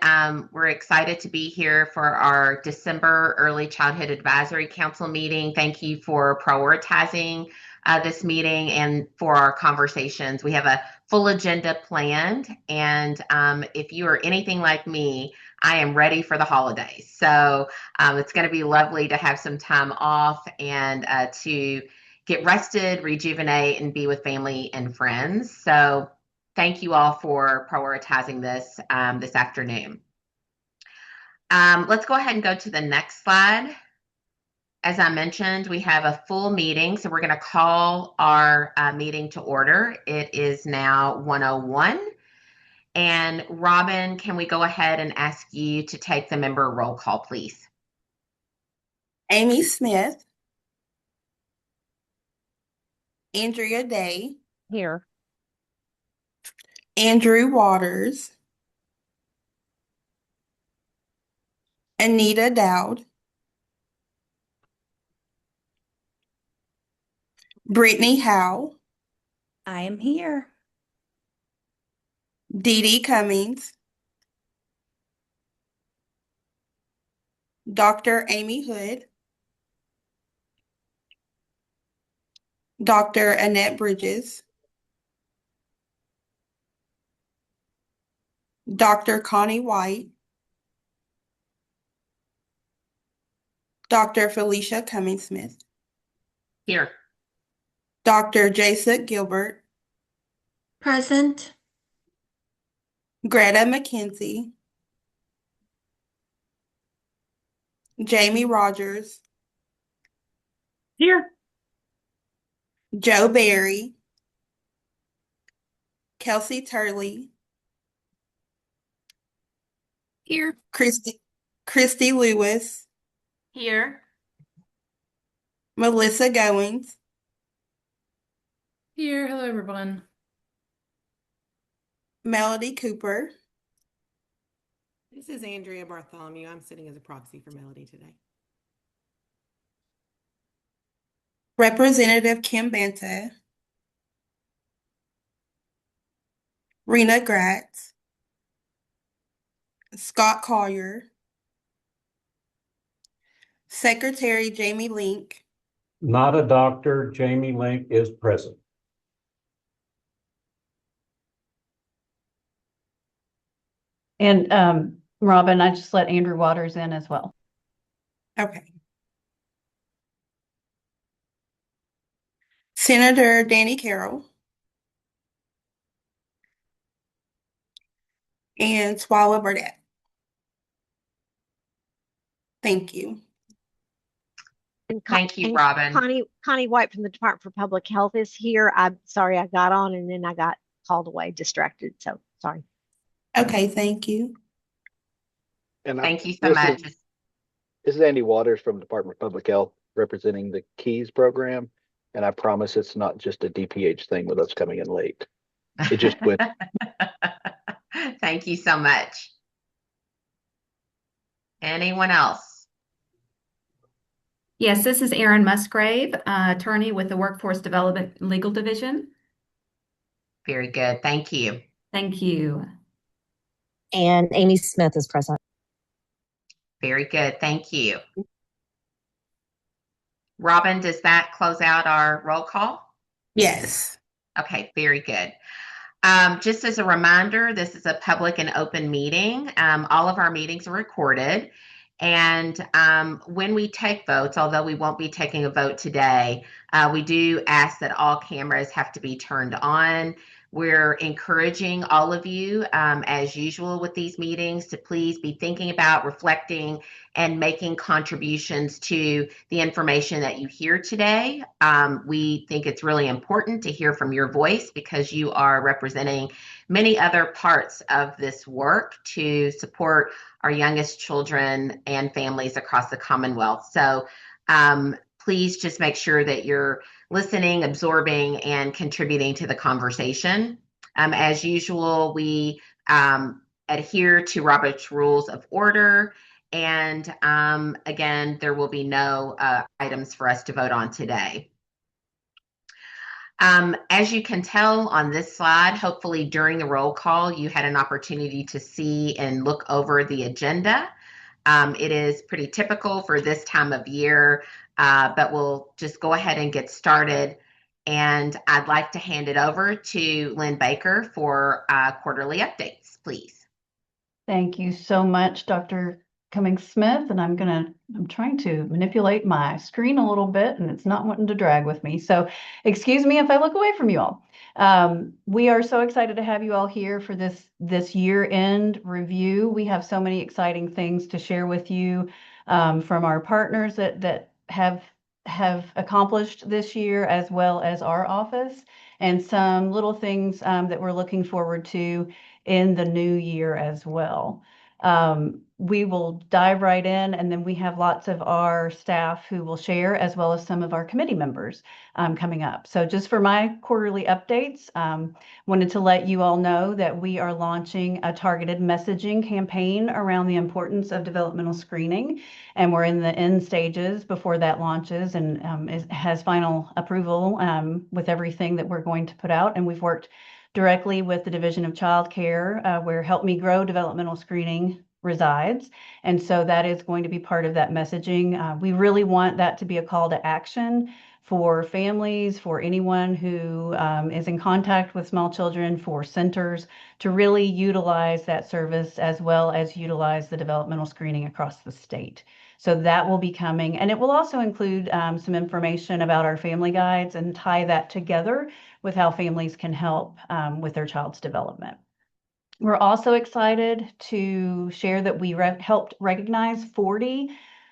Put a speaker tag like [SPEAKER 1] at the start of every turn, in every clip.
[SPEAKER 1] Um, we're excited to be here for our December Early Childhood Advisory Council meeting. Thank you for prioritizing this meeting and for our conversations. We have a full agenda planned, and if you are anything like me, I am ready for the holidays. So it's going to be lovely to have some time off and to get rested, rejuvenate, and be with family and friends. So thank you all for prioritizing this this afternoon. Let's go ahead and go to the next slide. As I mentioned, we have a full meeting, so we're going to call our meeting to order. It is now 1:01. And Robin, can we go ahead and ask you to take the member roll call, please?
[SPEAKER 2] Amy Smith, Andrea Day,
[SPEAKER 3] Here.
[SPEAKER 2] Andrew Waters, Anita Dowd, Brittany Howe,
[SPEAKER 3] I am here.
[SPEAKER 2] Dee Dee Cummings, Dr. Amy Hood, Dr. Annette Bridges, Dr. Connie White, Dr. Felicia Cummings-Smith,
[SPEAKER 1] Here.
[SPEAKER 2] Dr. Jasa Gilbert,
[SPEAKER 3] Present.
[SPEAKER 2] Greta McKenzie, Jamie Rogers,
[SPEAKER 3] Here.
[SPEAKER 2] Joe Barry, Kelsey Turley,
[SPEAKER 3] Here.
[SPEAKER 2] Christy Lewis,
[SPEAKER 3] Here.
[SPEAKER 2] Melissa Goings,
[SPEAKER 4] Here. Hello, everyone.
[SPEAKER 2] Melody Cooper,
[SPEAKER 4] This is Andrea Bartholomew. I'm sitting as a proxy for Melody today.
[SPEAKER 2] Representative Kim Banta, Rena Gratz, Scott Collier, Secretary Jamie Link,
[SPEAKER 5] Not a doctor, Jamie Link is present.
[SPEAKER 6] And Robin, I just let Andrew Waters in as well.
[SPEAKER 2] okay. Senator Danny Carroll, and Swala Burdette. Thank you.
[SPEAKER 3] And
[SPEAKER 1] Thank you, Robin.
[SPEAKER 3] Connie White from the Department for Public Health is here. I'm sorry I got on and then I got called away, distracted. So sorry.
[SPEAKER 2] Okay, thank you.
[SPEAKER 7] And
[SPEAKER 1] Thank you so much.
[SPEAKER 7] This is Andy Waters from Department of Public Health representing the KEYS program. And I promise it's not just a DPH thing with us coming in late. It just went.
[SPEAKER 1] Thank you so much. Anyone else?
[SPEAKER 8] Yes, this is Erin Musgrave, attorney with the Workforce Development Legal Division.
[SPEAKER 1] Very good. Thank you.
[SPEAKER 8] Thank you.
[SPEAKER 9] And Amy Smith is present.
[SPEAKER 1] Very good. Thank you. Robin, does that close out our roll call?
[SPEAKER 2] Yes.
[SPEAKER 1] Okay, very good. Just as a reminder, this is a public and open meeting. All of our meetings are recorded. And when we take votes, although we won't be taking a vote today, we do ask that all cameras have to be turned on. We're encouraging all of you, as usual with these meetings, to please be thinking about, reflecting, and making contributions to the information that you hear today. We think it's really important to hear from your voice because you are representing many other parts of this work to support our youngest children and families across the Commonwealth. So please just make sure that you're listening, absorbing, and contributing to the conversation. As usual, we adhere to Robert's Rules of Order. And again, there will be no items for us to vote on today. As you can tell on this slide, hopefully during the roll call, you had an opportunity to see and look over the agenda. It is pretty typical for this time of year, but we'll just go ahead and get started. And I'd like to hand it over to Lynn Baker for quarterly updates, please.
[SPEAKER 6] Thank you so much, Dr. Cummings-Smith, and I'm trying to manipulate my screen a little bit, and it's not wanting to drag with me. So excuse me if I look away from you all. We are so excited to have you all here for this year-end review. We have so many exciting things to share with you from our partners that have accomplished this year, as well as our office, and some little things that we're looking forward to in the new year as well. We will dive right in, and then we have lots of our staff who will share, as well as some of our committee members coming up. So just for my quarterly updates, wanted to let you all know that we are launching a targeted messaging campaign around the importance of developmental screening, and we're in the end stages before that launches, and it has final approval with everything that we're going to put out. And we've worked directly with the Division of Child Care, where Help Me Grow developmental screening resides. And so that is going to be part of that messaging. We really want that to be a call to action for families, for anyone who is in contact with small children, for centers to really utilize that service, as well as utilize the developmental screening across the state. So that will be coming, and it will also include some information about our family guides and tie that together with how families can help with their child's development. We're also excited to share that we helped recognize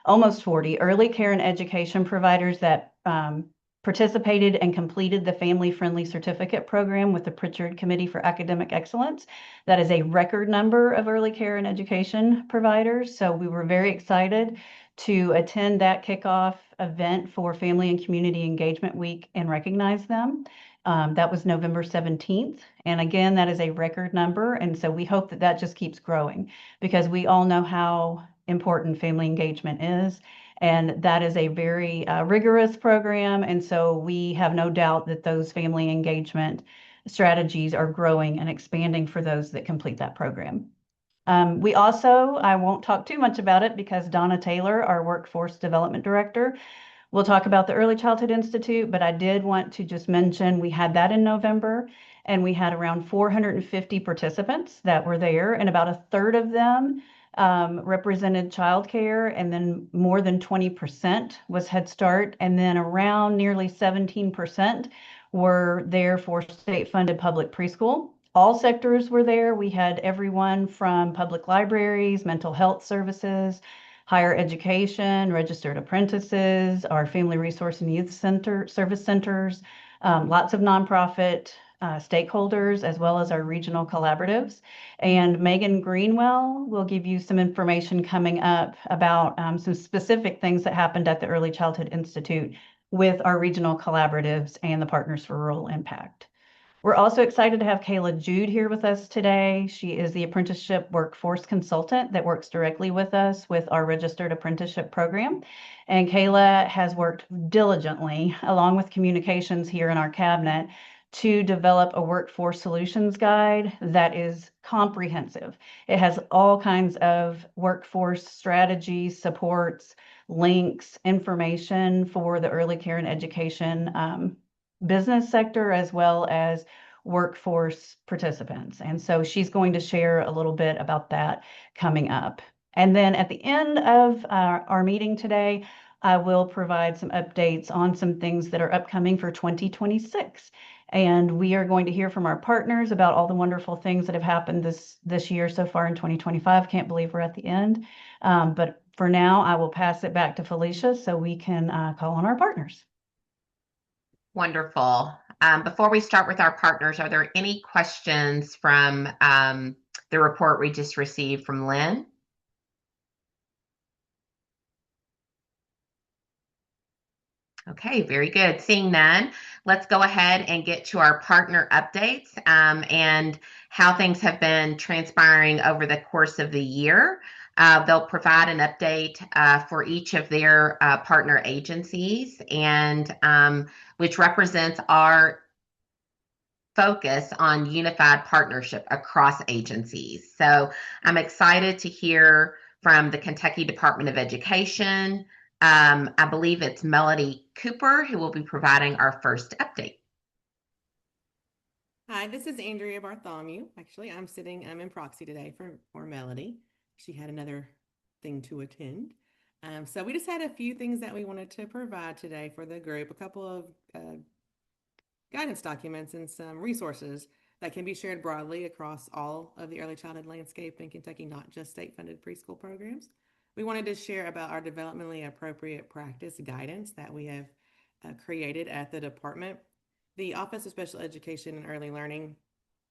[SPEAKER 6] almost 40 early care and education providers that participated and completed the family-friendly certificate program with the Pritchard Committee for Academic Excellence. That is a record number of early care and education providers. So we were very excited to attend that kickoff event for Family and Community Engagement Week and recognize them. That was November 17th. And again, that is a record number. And so we hope that that just keeps growing, because we all know how important family engagement is. And that is a very rigorous program. And so we have no doubt that those family engagement strategies are growing and expanding for those that complete that program. We also, I won't talk too much about it because Donna Taylor, our Workforce Development Director, we'll talk about the Early Childhood Institute, but I did want to just mention we had that in November, and we had around 450 participants that were there, and about a third of them represented childcare, and then more than 20% was Head Start, and then around nearly 17% were there for state-funded public preschool. All sectors were there. We had everyone from public libraries, mental health services, higher education, registered apprentices, our family resource and youth center service centers, lots of nonprofit stakeholders, as well as our regional collaboratives. And Megan Greenwell will give you some information coming up about some specific things that happened at the Early Childhood Institute with our regional collaboratives and the Partners for Rural Impact. We're also excited to have Kayla Jude here with us today. She is the apprenticeship workforce consultant that works directly with us with our registered apprenticeship program. And Kayla has worked diligently, along with communications here in our cabinet, to develop a workforce solutions guide that is comprehensive. It has all kinds of workforce strategies, supports, links, information for the early care and education business sector, as well as workforce participants. And so she's going to share a little bit about that coming up. And then at the end of our meeting today, I will provide some updates on some things that are upcoming for 2026. And we are going to hear from our partners about all the wonderful things that have happened this year so far in 2025. Can't believe we're at the end. But for now, I will pass it back to Felicia so we can call on our partners.
[SPEAKER 1] Wonderful. Before we start with our partners, are there any questions from the report we just received from Lynn? Okay, very good. Seeing none, let's go ahead and get to our partner updates and how things have been transpiring over the course of the year. They'll provide an update for each of their partner agencies, and which represents our focus on unified partnership across agencies. So I'm excited to hear from the Kentucky Department of Education. I believe it's Melody Cooper who will be providing our first update.
[SPEAKER 4] Hi, this is Andrea Bartholomew. Actually, I'm in proxy today for Melody. She had another thing to attend. So we just had a few things that we wanted to provide today for the group, a couple of guidance documents and some resources that can be shared broadly across all of the early childhood landscape in Kentucky, not just state-funded preschool programs. We wanted to share about our developmentally appropriate practice guidance that we have created at the department. The Office of Special Education and Early Learning,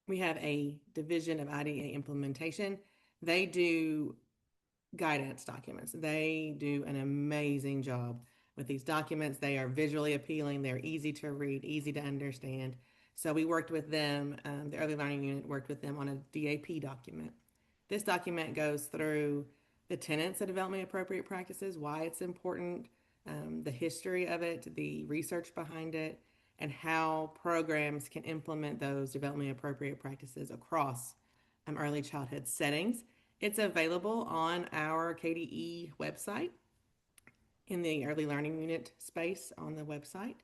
[SPEAKER 4] we have a division of IDEA implementation. They do guidance documents. They do an amazing job with these documents. They are visually appealing. They're easy to read, easy to understand. So we worked with them, the Early Learning Unit worked with them on a DAP document. This document goes through the tenets of developmentally appropriate practices, why it's important, the history of it, the research behind it, and how programs can implement those developmentally appropriate practices across early childhood settings. It's available on our KDE website in the Early Learning Unit space on the website.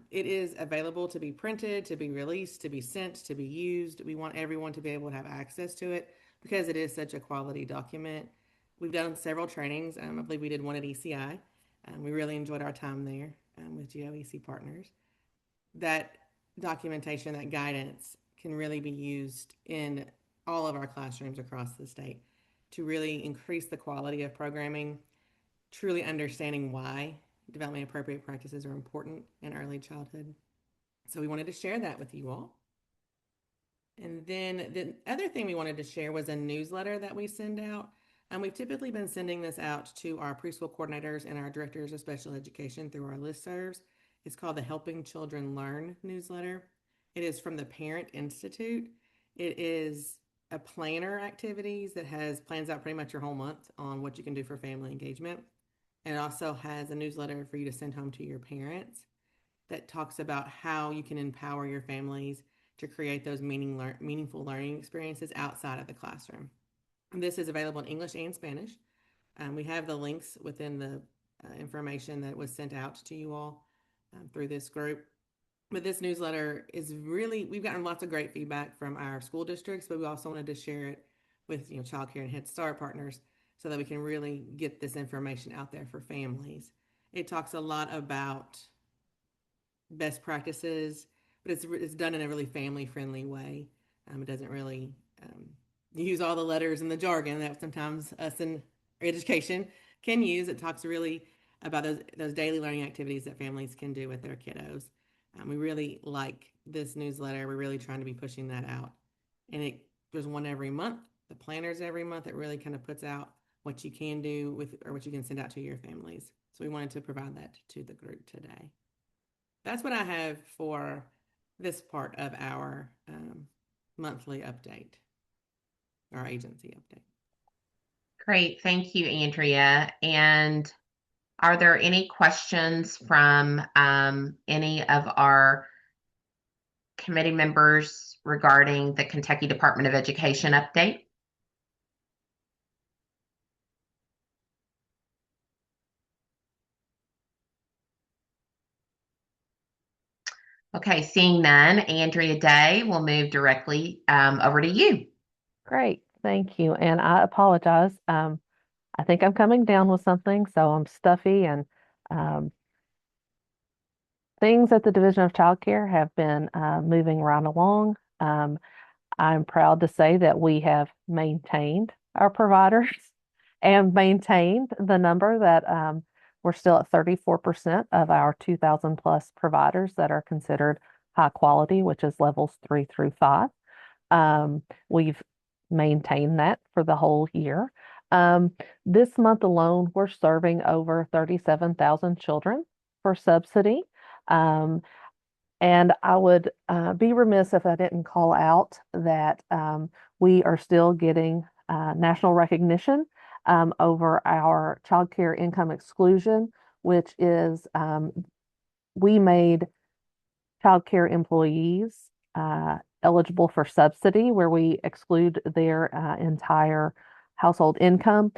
[SPEAKER 4] It is available to be printed, to be released, to be sent, to be used. We want everyone to be able to have access to it because it is such a quality document. We've done several trainings. I believe we did one at ECI. We really enjoyed our time there with GOEC partners. That documentation, that guidance can really be used in all of our classrooms across the state to really increase the quality of programming, truly understanding why developmentally appropriate practices are important in early childhood. So we wanted to share that with you all. And then the other thing we wanted to share was a newsletter that we send out. And we've typically been sending this out to our preschool coordinators and our directors of special education through our listservs. It's called the Helping Children Learn newsletter. It is from the Parent Institute. It is a planner activities that plans out pretty much your whole month on what you can do for family engagement. And it also has a newsletter for you to send home to your parents that talks about how you can empower your families to create those meaningful learning experiences outside of the classroom. And this is available in English and Spanish. We have the links within the information that was sent out to you all through this group. But this newsletter is really, we've gotten lots of great feedback from our school districts, but we also wanted to share it with Child Care and Head Start partners so that we can really get this information out there for families. It talks a lot about best practices, but it's done in a really family-friendly way. It doesn't really use all the letters and the jargon that sometimes us in education can use. It talks really about those daily learning activities that families can do with their kiddos. We really like this newsletter. We're really trying to be pushing that out. And there's one every month. The planners every month. It really kind of puts out what you can do or what you can send out to your families. So we wanted to provide that to the group today. That's what I have for this part of our monthly update, our agency update.
[SPEAKER 1] Great. Thank you, Andrea. And are there any questions from any of our committee members regarding the Kentucky Department of Education update? Okay, seeing none, Andrea Day will move directly over to you.
[SPEAKER 10] Great, thank you. And I apologize. I think I'm coming down with something, so I'm stuffy and things at the Division of Child Care have been moving right along. I'm proud to say that we have maintained our providers and maintained the number that we're still at 34% of our 2,000 plus providers that are considered high quality, which is levels 3 through 5. We've maintained that for the whole year. This month alone, we're serving over 37,000 children for subsidy. And I would be remiss if I didn't call out that we are still getting national recognition over our child care income exclusion, which is we made child care employees eligible for subsidy, where we exclude their entire household income.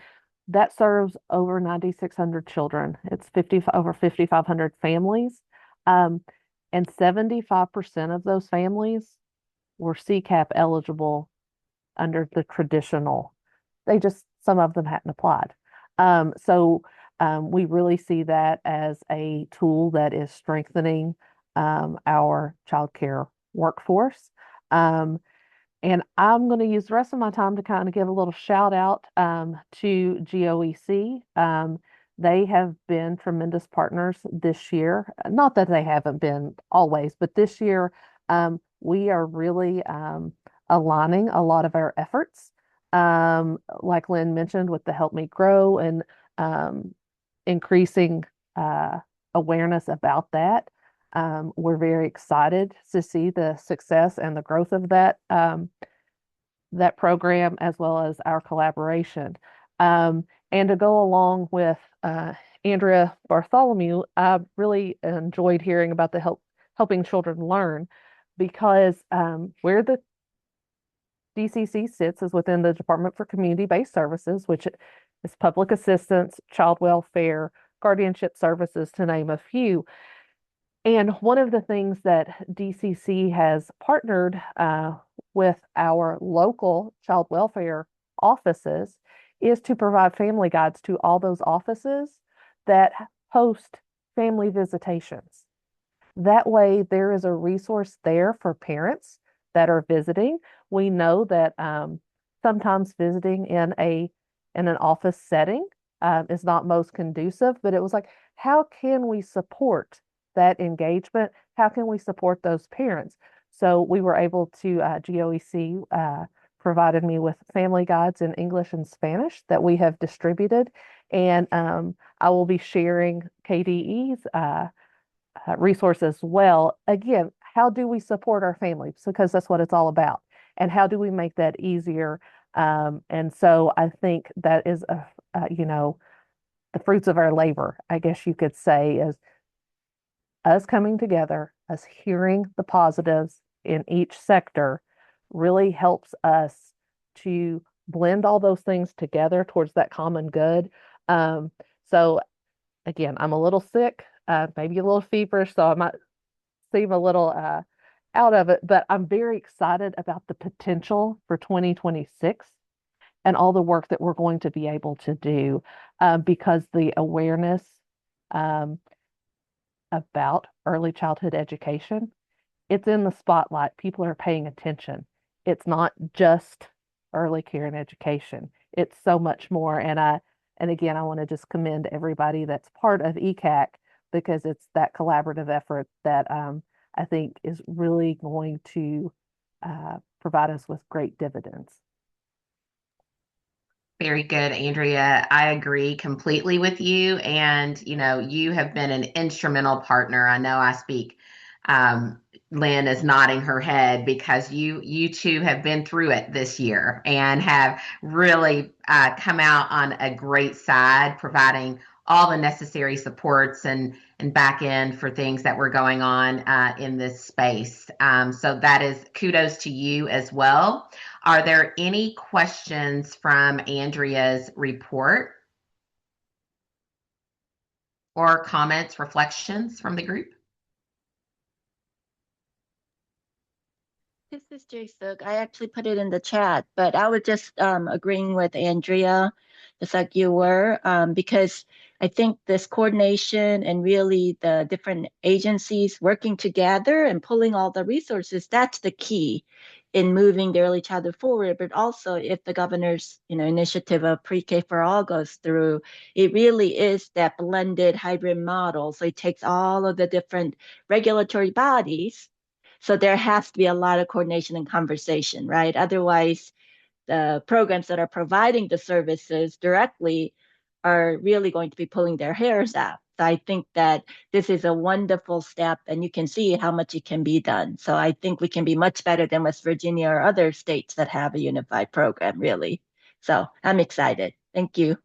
[SPEAKER 10] That serves over 9,600 children. It's over 5,500 families. And 75% of those families were CCAP eligible under the traditional. Some of them hadn't applied. We really see that as a tool that is strengthening our childcare workforce. And I'm going to use the rest of my time to kind of give a little shout out to GOEC. They have been tremendous partners this year. Not that they haven't been always, but this year we are really aligning a lot of our efforts. Like Lynn mentioned, with the Help Me Grow and increasing awareness about that. We're very excited to see the success and the growth of that program, as well as our collaboration. And to go along with Andrea Bartholomew, I really enjoyed hearing about the Helping Children Learn, because where the DCC sits is within the Department for Community-Based Services, which is public assistance, child welfare, guardianship services, to name a few. And one of the things that DCC has partnered with our local child welfare offices is to provide family guides to all those offices that host family visitations. That way, there is a resource there for parents that are visiting. We know that sometimes visiting in an office setting is not most conducive, but it was like, how can we support that engagement? How can we support those parents? So we were able to, GOEC provided me with family guides in English and Spanish that we have distributed. And I will be sharing KDE's resource as well. Again, how do we support our families? Because that's what it's all about. And how do we make that easier? And so I think that is, the fruits of our labor, I guess you could say, is us coming together, us hearing the positives in each sector really helps us to blend all those things together towards that common good. So again, I'm a little sick, maybe a little feverish, so I might seem a little out of it, but I'm very excited about the potential for 2026 and all the work that we're going to be able to do, because the awareness about early childhood education, it's in the spotlight. People are paying attention. It's not just early care and education. It's so much more. And again, I want to just commend everybody that's part of ECAC, because it's that collaborative effort that I think is really going to provide us with great dividends.
[SPEAKER 1] Very good, Andrea. I agree completely with you. And, you have been an instrumental partner. I know I speak, Lynn is nodding her head, because you two have been through it this year and have really come out on a great side, providing all the necessary supports and back end for things that were going on in this space. So that is kudos to you as well. Are there any questions from Andrea's report or comments, reflections from the group?
[SPEAKER 11] This is Jay Suk. I actually put it in the chat, but I was just agreeing with Andrea, just like you were, because I think this coordination and really the different agencies working together and pulling all the resources, that's the key in moving the early childhood forward. But also, if the governor's initiative of pre-K for all goes through, it really is that blended hybrid model. So it takes all of the different regulatory bodies. So there has to be a lot of coordination and conversation, right? Otherwise, the programs that are providing the services directly are really going to be pulling their hairs out. So I think that this is a wonderful step, and you can see how much it can be done. So I think we can be much better than West Virginia or other states that have a unified program, really. So I'm excited. Thank you.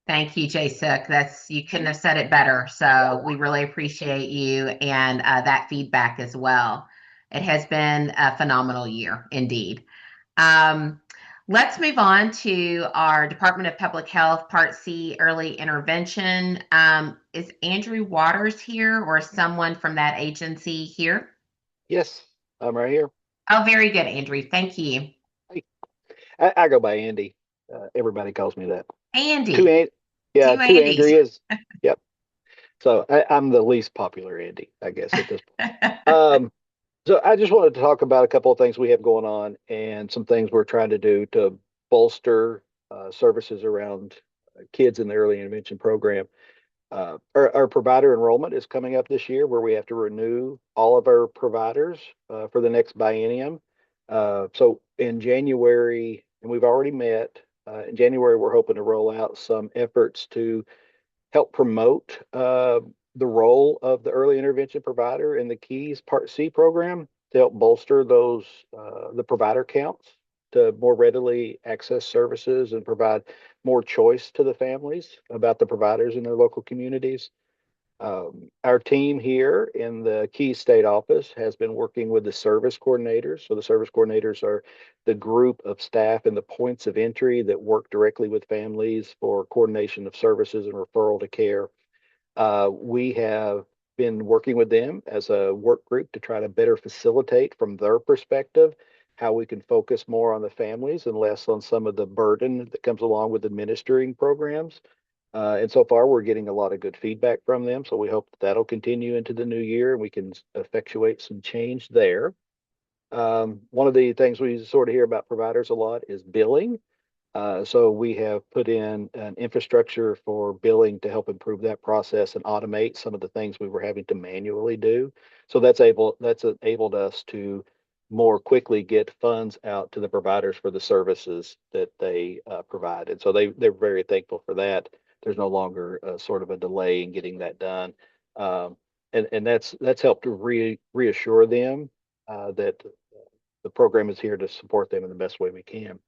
[SPEAKER 1] Thank you, Jay Suk. You couldn't have said it better. So we really appreciate you and that feedback as well. It has been a phenomenal year indeed. Um, let's move on to our Department of Public Health Part C early intervention. Is Andrew Waters here or someone from that agency here?
[SPEAKER 7] Yes, I'm right here.
[SPEAKER 1] Oh, very good, Andrew. Thank you.
[SPEAKER 7] Hey, I go by Andy. Everybody calls me that. Two
[SPEAKER 1] Andy,
[SPEAKER 7] An yeah,
[SPEAKER 1] two
[SPEAKER 7] two
[SPEAKER 1] Andys.
[SPEAKER 7] Andreas. Yep. So I'm the least popular Andy, I guess, at this point. So I just wanted to talk about a couple of things we have going on and some things we're trying to do to bolster services around kids in the early intervention program. Our provider enrollment is coming up this year where we have to renew all of our providers for the next biennium. So in January, and we've already met, in January, we're hoping to roll out some efforts to help promote the role of the early intervention provider in the KEYS Part C program to help bolster those the provider counts to more readily access services and provide more choice to the families about the providers in their local communities. Our team here in the Keys State Office has been working with the service coordinators. So the service coordinators are the group of staff and the points of entry that work directly with families for coordination of services and referral to care. We have been working with them as a work group to try to better facilitate from their perspective how we can focus more on the families and less on some of the burden that comes along with administering programs. And so far, we're getting a lot of good feedback from them. So we hope that that'll continue into the new year and we can effectuate some change there. One of the things we sort of hear about providers a lot is billing. So we have put in an infrastructure for billing to help improve that process and automate some of the things we were having to manually do. So that's enabled us to more quickly get funds out to the providers for the services that they provide. And so they're very thankful for that. There's no longer sort of a delay in getting that done. And that's helped to reassure them that the program is here to support them in the best way we can.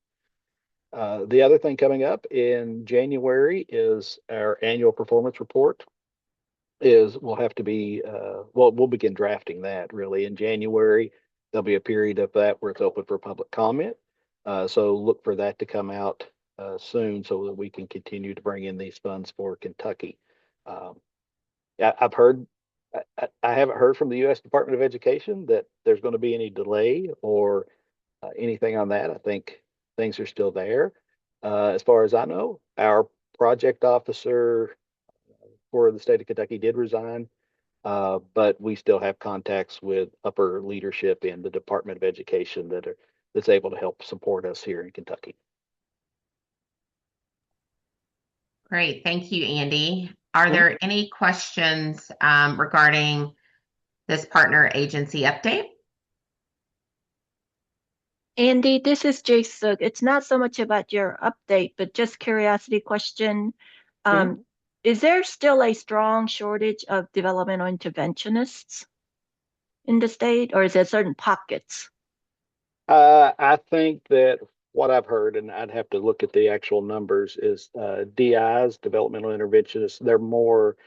[SPEAKER 7] The other thing coming up in January is our annual performance report. We'll have to be we'll begin drafting that really in January. There'll be a period of that where it's open for public comment. So look for that to come out soon so that we can continue to bring in these funds for Kentucky. I've heard I haven't heard from the U.S. Department of Education that there's going to be any delay or anything on that. I think things are still there. As far as I know, our project officer for the state of Kentucky did resign, but we still have contacts with upper leadership in the Department of Education that's able to help support us here in Kentucky.
[SPEAKER 1] Great. Thank you, Andy. Are there any questions regarding this partner agency update?
[SPEAKER 11] Andy, this is Jay Suk. It's not so much about your update, but just curiosity question. Is there still a strong shortage of developmental interventionists in the state, or is there certain pockets?
[SPEAKER 7] I think that what I've heard, and I'd have to look at the actual numbers, is DIs, developmental interventionists, they're more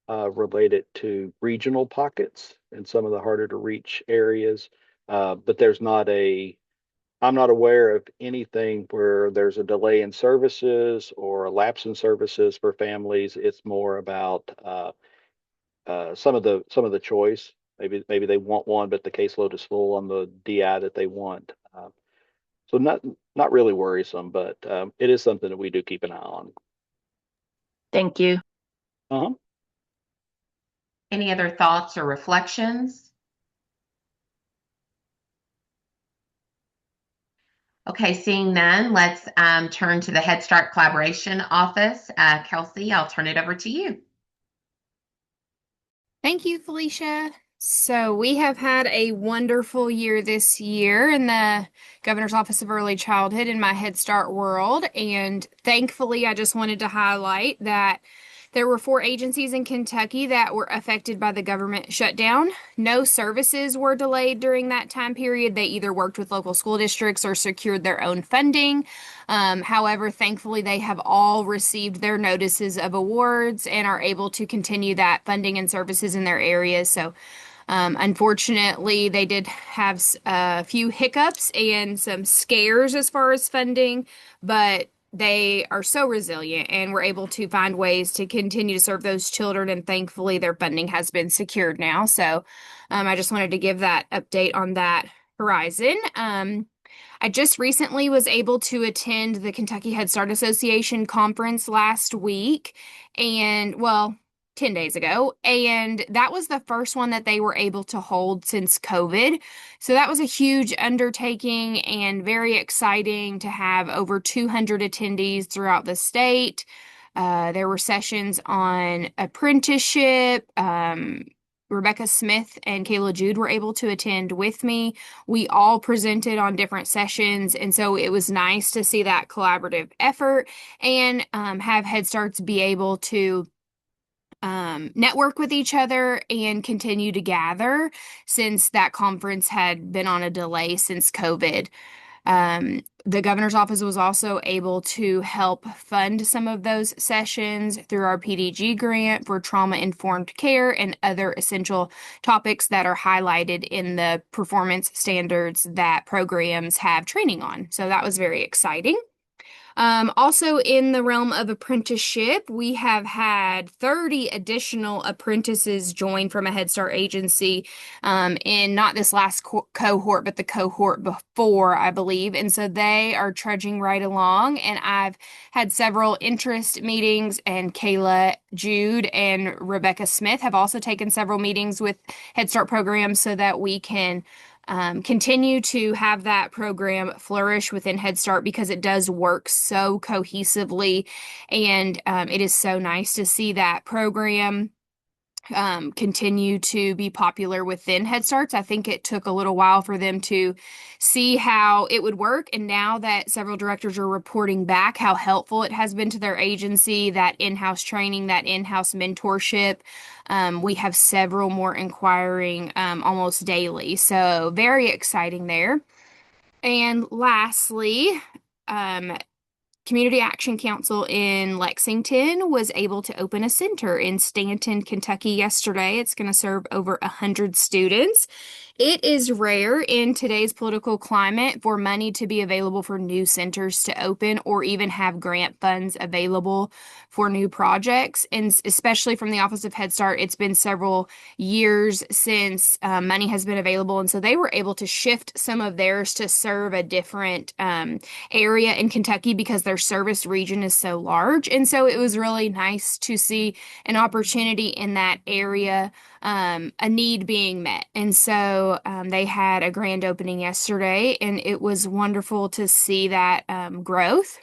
[SPEAKER 7] related to regional pockets and some of the harder to reach areas. But I'm not aware of anything where there's a delay in services or a lapse in services for families. It's more about some of the choice. Maybe they want one, but the caseload is full on the DI that they want. So not really worrisome, but it is something that we do keep an eye on.
[SPEAKER 11] Thank you.
[SPEAKER 1] Any other thoughts or reflections? Okay, seeing none, let's turn to the Head Start Collaboration Office. Kelsey, I'll turn it over to you.
[SPEAKER 12] Thank you, Felicia. So we have had a wonderful year this year in the Governor's Office of Early Childhood in my Head Start world. And thankfully, I just wanted to highlight that there were 4 agencies in Kentucky that were affected by the government shutdown. No services were delayed during that time period. They either worked with local school districts or secured their own funding. However, thankfully, they have all received their notices of awards and are able to continue that funding and services in their areas. So Unfortunately, they did have a few hiccups and some scares as far as funding, but they are so resilient and were able to find ways to continue to serve those children. And thankfully, their funding has been secured now. So I just wanted to give that update on that horizon. I just recently was able to attend the Kentucky Head Start Association conference last week, and well, 10 days ago, and that was the first one that they were able to hold since COVID. So that was a huge undertaking and very exciting to have over 200 attendees throughout the state. There were sessions on apprenticeship. Rebecca Smith and Kayla Jude were able to attend with me. We all presented on different sessions, and so it was nice to see that collaborative effort and have Head Starts be able to network with each other and continue to gather since that conference had been on a delay since COVID. The governor's office was also able to help fund some of those sessions through our PDG grant for trauma-informed care and other essential topics that are highlighted in the performance standards that programs have training on. So that was very exciting. Also, in the realm of apprenticeship, we have had 30 additional apprentices join from a Head Start agency in not this last cohort, but the cohort before, I believe. And so they are trudging right along. And I've had several interest meetings, and Kayla Jude and Rebecca Smith have also taken several meetings with Head Start programs so that we can continue to have that program flourish within Head Start because it does work so cohesively, and it is so nice to see that program continue to be popular within Head Starts. I think it took a little while for them to see how it would work, and now that several directors are reporting back how helpful it has been to their agency, that in-house training, that in-house mentorship, we have several more inquiring almost daily. So very exciting there. And lastly, Community Action Council in Lexington was able to open a center in Stanton, Kentucky yesterday. It's going to serve over 100 students. It is rare in today's political climate for money to be available for new centers to open or even have grant funds available for new projects. And especially from the Office of Head Start, it's been several years since money has been available. And so they were able to shift some of theirs to serve a different area in Kentucky because their service region is so large. And so it was really nice to see an opportunity in that area, a need being met. And so they had a grand opening yesterday, and it was wonderful to see that growth.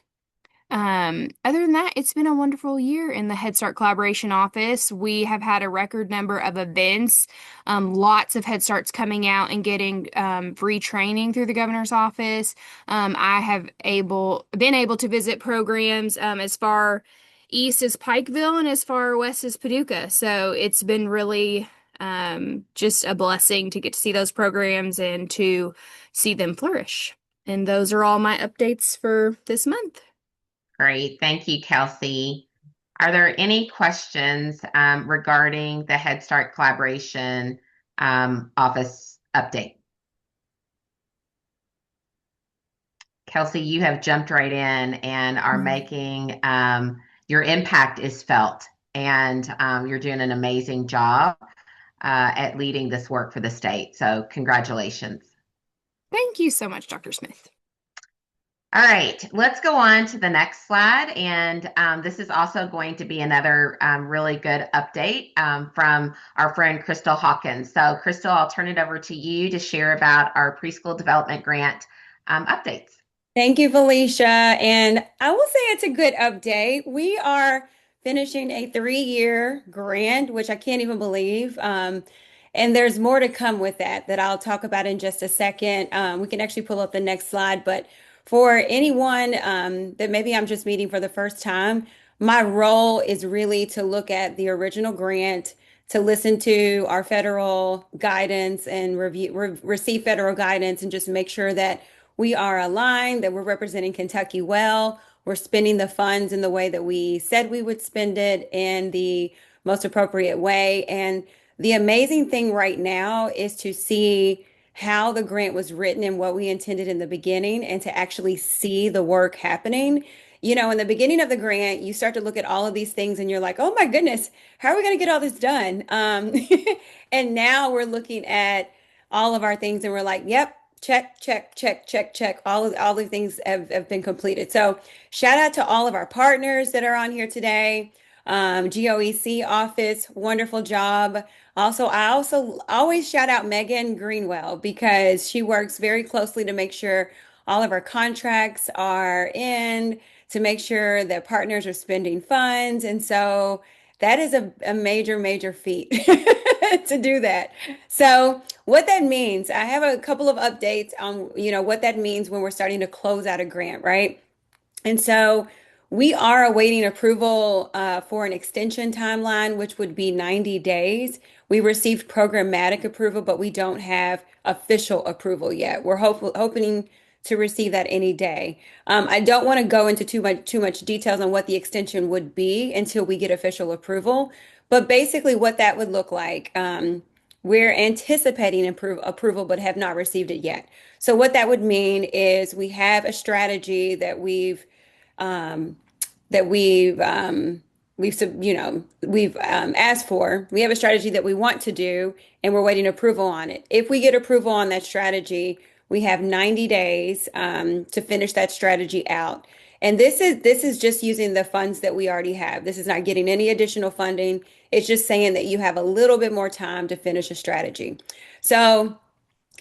[SPEAKER 12] Other than that, it's been a wonderful year in the Head Start Collaboration Office. We have had a record number of events, lots of Head Starts coming out and getting free training through the governor's office. I have been able to visit programs as far east as Pikeville and as far west as Paducah. So it's been really just a blessing to get to see those programs and to see them flourish. And those are all my updates for this month.
[SPEAKER 1] Great. Thank you, Kelsey. Are there any questions regarding the Head Start Collaboration Office update? Kelsey, you have jumped right in and are making your impact is felt, and you're doing an amazing job at leading this work for the state. So congratulations.
[SPEAKER 12] Thank you so much, Dr. Smith.
[SPEAKER 1] All right, let's go on to the next slide. And this is also going to be another really good update from our friend Crystal Hawkins. So Crystal, I'll turn it over to you to share about our preschool development grant updates.
[SPEAKER 13] Thank you, Felicia. And I will say it's a good update. We are finishing a 3-year grant, which I can't even believe. And there's more to come with that I'll talk about in just a second. We can actually pull up the next slide, but for anyone that maybe I'm just meeting for the first time, my role is really to look at the original grant, to listen to our federal guidance and receive federal guidance, and just make sure that we are aligned, that we're representing Kentucky well, we're spending the funds in the way that we said we would spend it in the most appropriate way. And The amazing thing right now is to see how the grant was written and what we intended in the beginning, and to actually see the work happening. In the beginning of the grant, you start to look at all of these things and you're like, oh my goodness, how are we going to get all this done? And now we're looking at all of our things and we're like, yep, check, check, check, check, check. All the things have been completed. So shout out to all of our partners that are on here today. GOEC office, wonderful job. I also always shout out Megan Greenwell because she works very closely to make sure all of our contracts are in, to make sure that partners are spending funds. And so that is a major, major feat to do that. So what that means, I have a couple of updates on, what that means when we're starting to close out a grant, right? And so we are awaiting approval for an extension timeline, which would be 90 days. We received programmatic approval, but we don't have official approval yet. We're hoping to receive that any day. I don't want to go into too much details on what the extension would be until we get official approval. But basically, what that would look like, we're anticipating approval, but have not received it yet. So what that would mean is we have a strategy that um, we've asked for. We have a strategy that we want to do, and we're waiting approval on it. If we get approval on that strategy, we have 90 days to finish that strategy out. And this is just using the funds that we already have. This is not getting any additional funding. It's just saying that you have a little bit more time to finish a strategy. So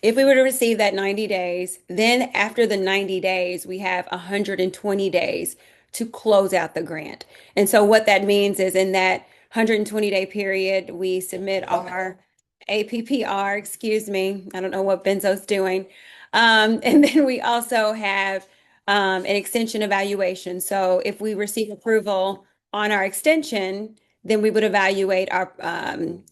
[SPEAKER 13] if we were to receive that 90 days, then after the 90 days, we have 120 days to close out the grant. And so what that means is in that 120-day period, we submit our APPR, excuse me. I don't know what Benzo's doing. And then we also have an extension evaluation. So if we receive approval on our extension, then we would evaluate our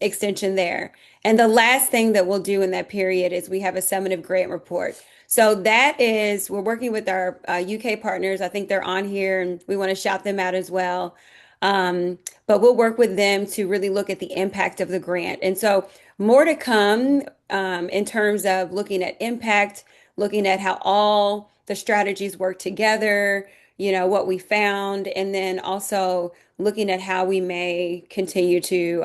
[SPEAKER 13] extension there. And the last thing that we'll do in that period is we have a summative grant report. So we're working with our UK partners. I think they're on here and we want to shout them out as well. But we'll work with them to really look at the impact of the grant. And so more to come in terms of looking at impact, looking at how all the strategies work together, what we found, and then also looking at how we may continue to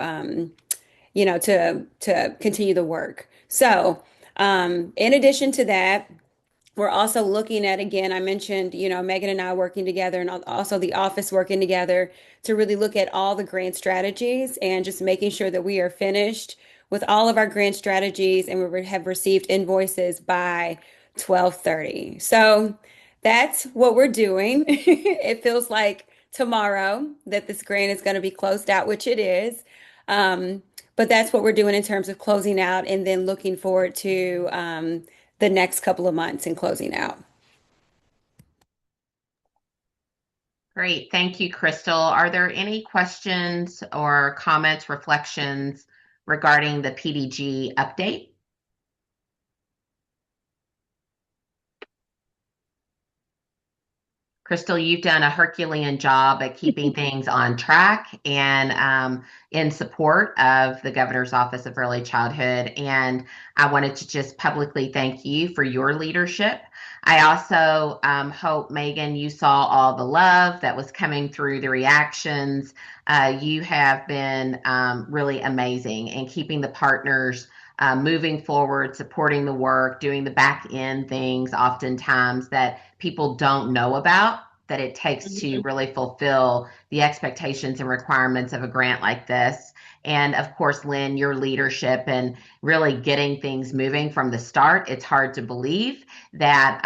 [SPEAKER 13] continue the work. So, in addition to that, we're also looking at, again, I mentioned, Megan and I working together and also the office working together to really look at all the grant strategies and just making sure that we are finished with all of our grant strategies and we have received invoices by 12:30. So that's what we're doing. It feels like tomorrow that this grant is going to be closed out, which it is. But that's what we're doing in terms of closing out and then looking forward to the next couple of months and closing out.
[SPEAKER 1] Great. Thank you, Crystal. Are there any questions or comments, reflections regarding the PDG update? Crystal, you've done a Herculean job at keeping things on track and in support of the Governor's Office of Early Childhood. And I wanted to just publicly thank you for your leadership. I also hope, Megan, you saw all the love that was coming through the reactions. You have been really amazing in keeping the partners moving forward, supporting the work, doing the back end things oftentimes that people don't know about that it takes to really fulfill the expectations and requirements of a grant like this. And of course, Lynn, your leadership and really getting things moving from the start. It's hard to believe that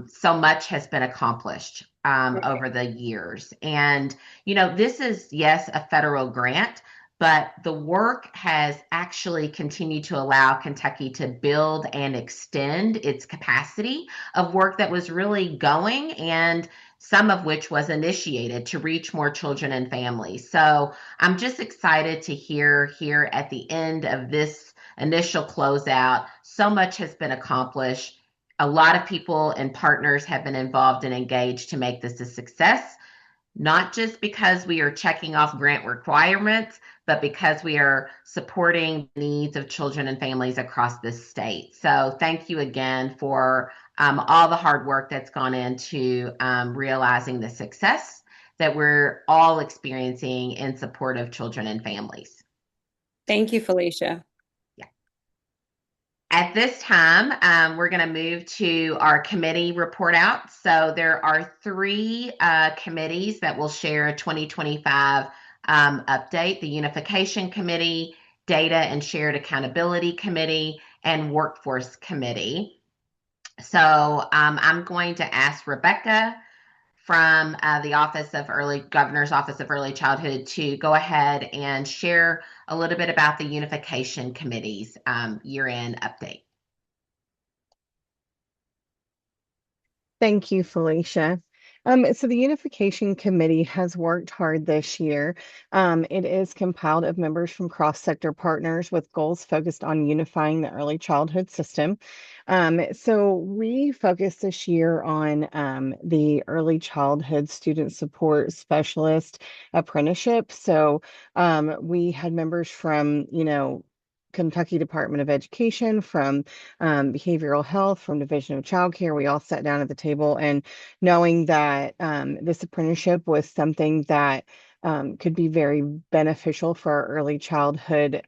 [SPEAKER 1] so much has been accomplished over the years. And, this is, yes, a federal grant, but the work has actually continued to allow Kentucky to build and extend its capacity of work that was really going, and some of which was initiated to reach more children and families. So I'm just excited to hear here at the end of this initial closeout, so much has been accomplished. A lot of people and partners have been involved and engaged to make this a success. not just because we are checking off grant requirements, but because we are supporting the needs of children and families across the state. So thank you again for all the hard work that's gone into realizing the success that we're all experiencing in support of children and families.
[SPEAKER 13] Thank you, Felicia.
[SPEAKER 1] At this time, we're going to move to our committee report out. So there are three committees that will share a 2025 update: the Unification Committee, Data and Shared Accountability Committee, and Workforce Committee. So I'm going to ask Rebecca from the Governor's Office of Early Childhood to go ahead and share a little bit about the Unification Committee's year-end update.
[SPEAKER 14] Thank you, Felicia. So the Unification Committee has worked hard this year. It is compiled of members from cross-sector partners with goals focused on unifying the early childhood system. So we focused this year on the early childhood student support specialist apprenticeship. So we had members from, Kentucky Department of Education, from behavioral health, from Division of Child Care. We all sat down at the table, and knowing that this apprenticeship was something that could be very beneficial for our early childhood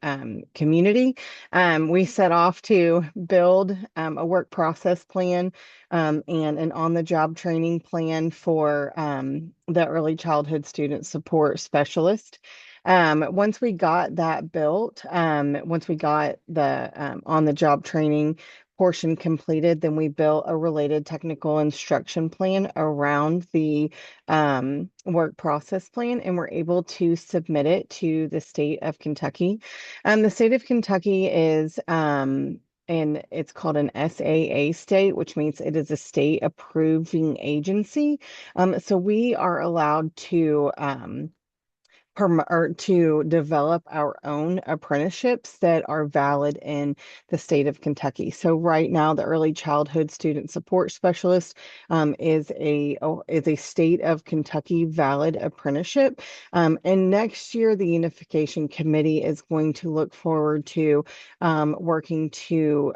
[SPEAKER 14] community, we set off to build a work process plan and an on-the-job training plan for the early childhood student support specialist. Once we got that built, once we got the on-the-job training portion completed, then we built a related technical instruction plan around the work process plan, and we're able to submit it to the state of Kentucky. The state of Kentucky is and it's called an SAA state, which means it is a state approving agency. So we are allowed to to develop our own apprenticeships that are valid in the state of Kentucky. So right now, the early childhood student support specialist is a state of Kentucky valid apprenticeship. And next year, the Unification Committee is going to look forward to working to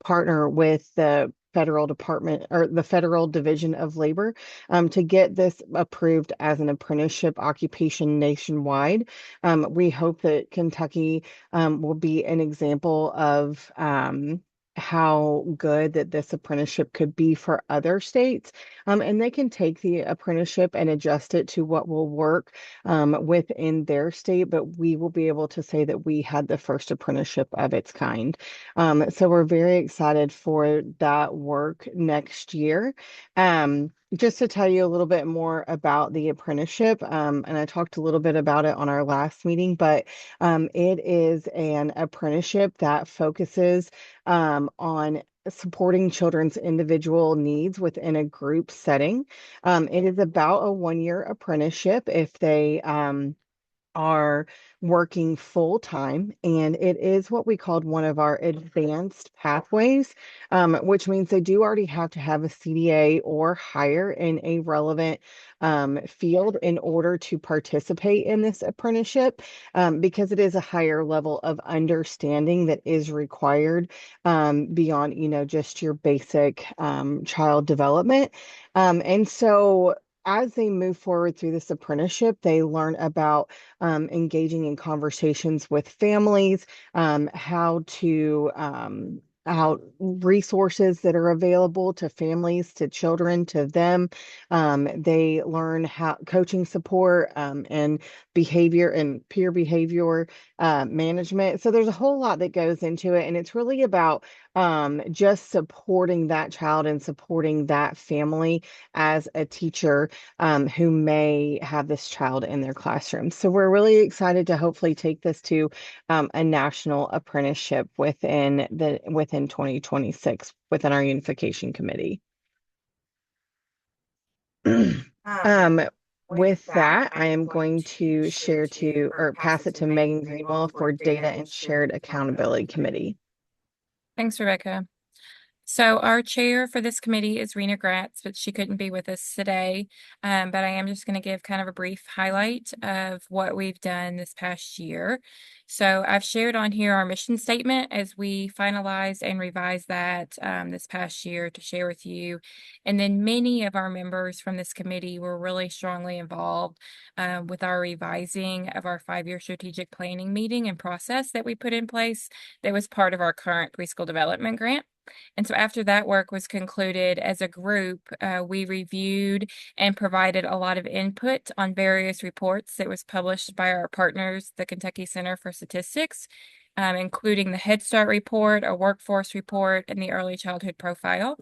[SPEAKER 14] partner with the federal department or the Federal Division of Labor to get this approved as an apprenticeship occupation nationwide. We hope that Kentucky will be an example of how good that this apprenticeship could be for other states. And they can take the apprenticeship and adjust it to what will work within their state, but we will be able to say that we had the first apprenticeship of its kind. So we're very excited for that work next year. Just to tell you a little bit more about the apprenticeship, and I talked a little bit about it on our last meeting, but it is an apprenticeship that focuses on supporting children's individual needs within a group setting. It is about a 1-year apprenticeship if they are working full time, and it is what we called one of our advanced pathways, which means they do already have to have a CDA or higher in a relevant field in order to participate in this apprenticeship, because it is a higher level of understanding that is required beyond, just your basic child development. And so as they move forward through this apprenticeship, they learn about engaging in conversations with families, how resources that are available to families, to children, to them. They learn how coaching support and behavior and peer behavior management. So there's a whole lot that goes into it, and it's really about just supporting that child and supporting that family as a teacher who may have this child in their classroom. So we're really excited to hopefully take this to a national apprenticeship within 2026 within our Unification Committee. With that, I am going to pass it to Megan Greenwell for Data and Shared Accountability Committee.
[SPEAKER 15] Thanks, Rebecca. So our chair for this committee is Rena Gratz, but she couldn't be with us today. But I am just going to give kind of a brief highlight of what we've done this past year. So I've shared on here our mission statement as we finalized and revised that this past year to share with you. And then many of our members from this committee were really strongly involved with our revising of our 5-year strategic planning meeting and process that we put in place that was part of our current preschool development grant. And so after that work was concluded as a group, we reviewed and provided a lot of input on various reports that was published by our partners, the Kentucky Center for Statistics, including the Head Start report, a workforce report, and the early childhood profile.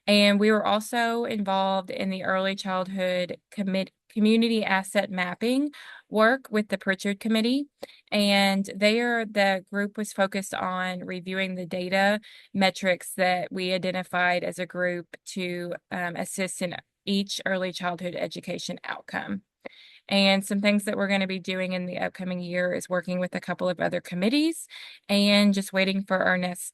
[SPEAKER 15] And we were also involved in the early childhood community asset mapping work with the Pritchard Committee. And there, the group was focused on reviewing the data metrics that we identified as a group to assist in each early childhood education outcome. And some things that we're going to be doing in the upcoming year is working with a couple of other committees and just waiting for our next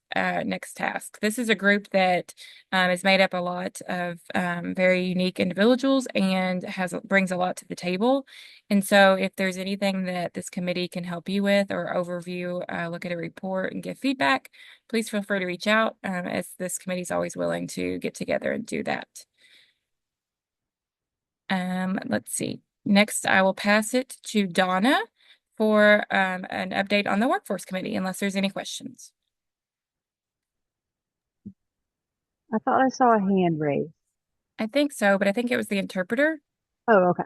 [SPEAKER 15] task. This is a group that is made up a lot of very unique individuals and brings a lot to the table. And so if there's anything that this committee can help you with or overview, look at a report and give feedback, please feel free to reach out as this committee is always willing to get together and do that. Let's see. Next, I will pass it to Donna for an update on the Workforce Committee, unless there's any questions.
[SPEAKER 16] I thought I saw a hand raised.
[SPEAKER 15] I think so, but I think it was the interpreter.
[SPEAKER 16] Oh, okay.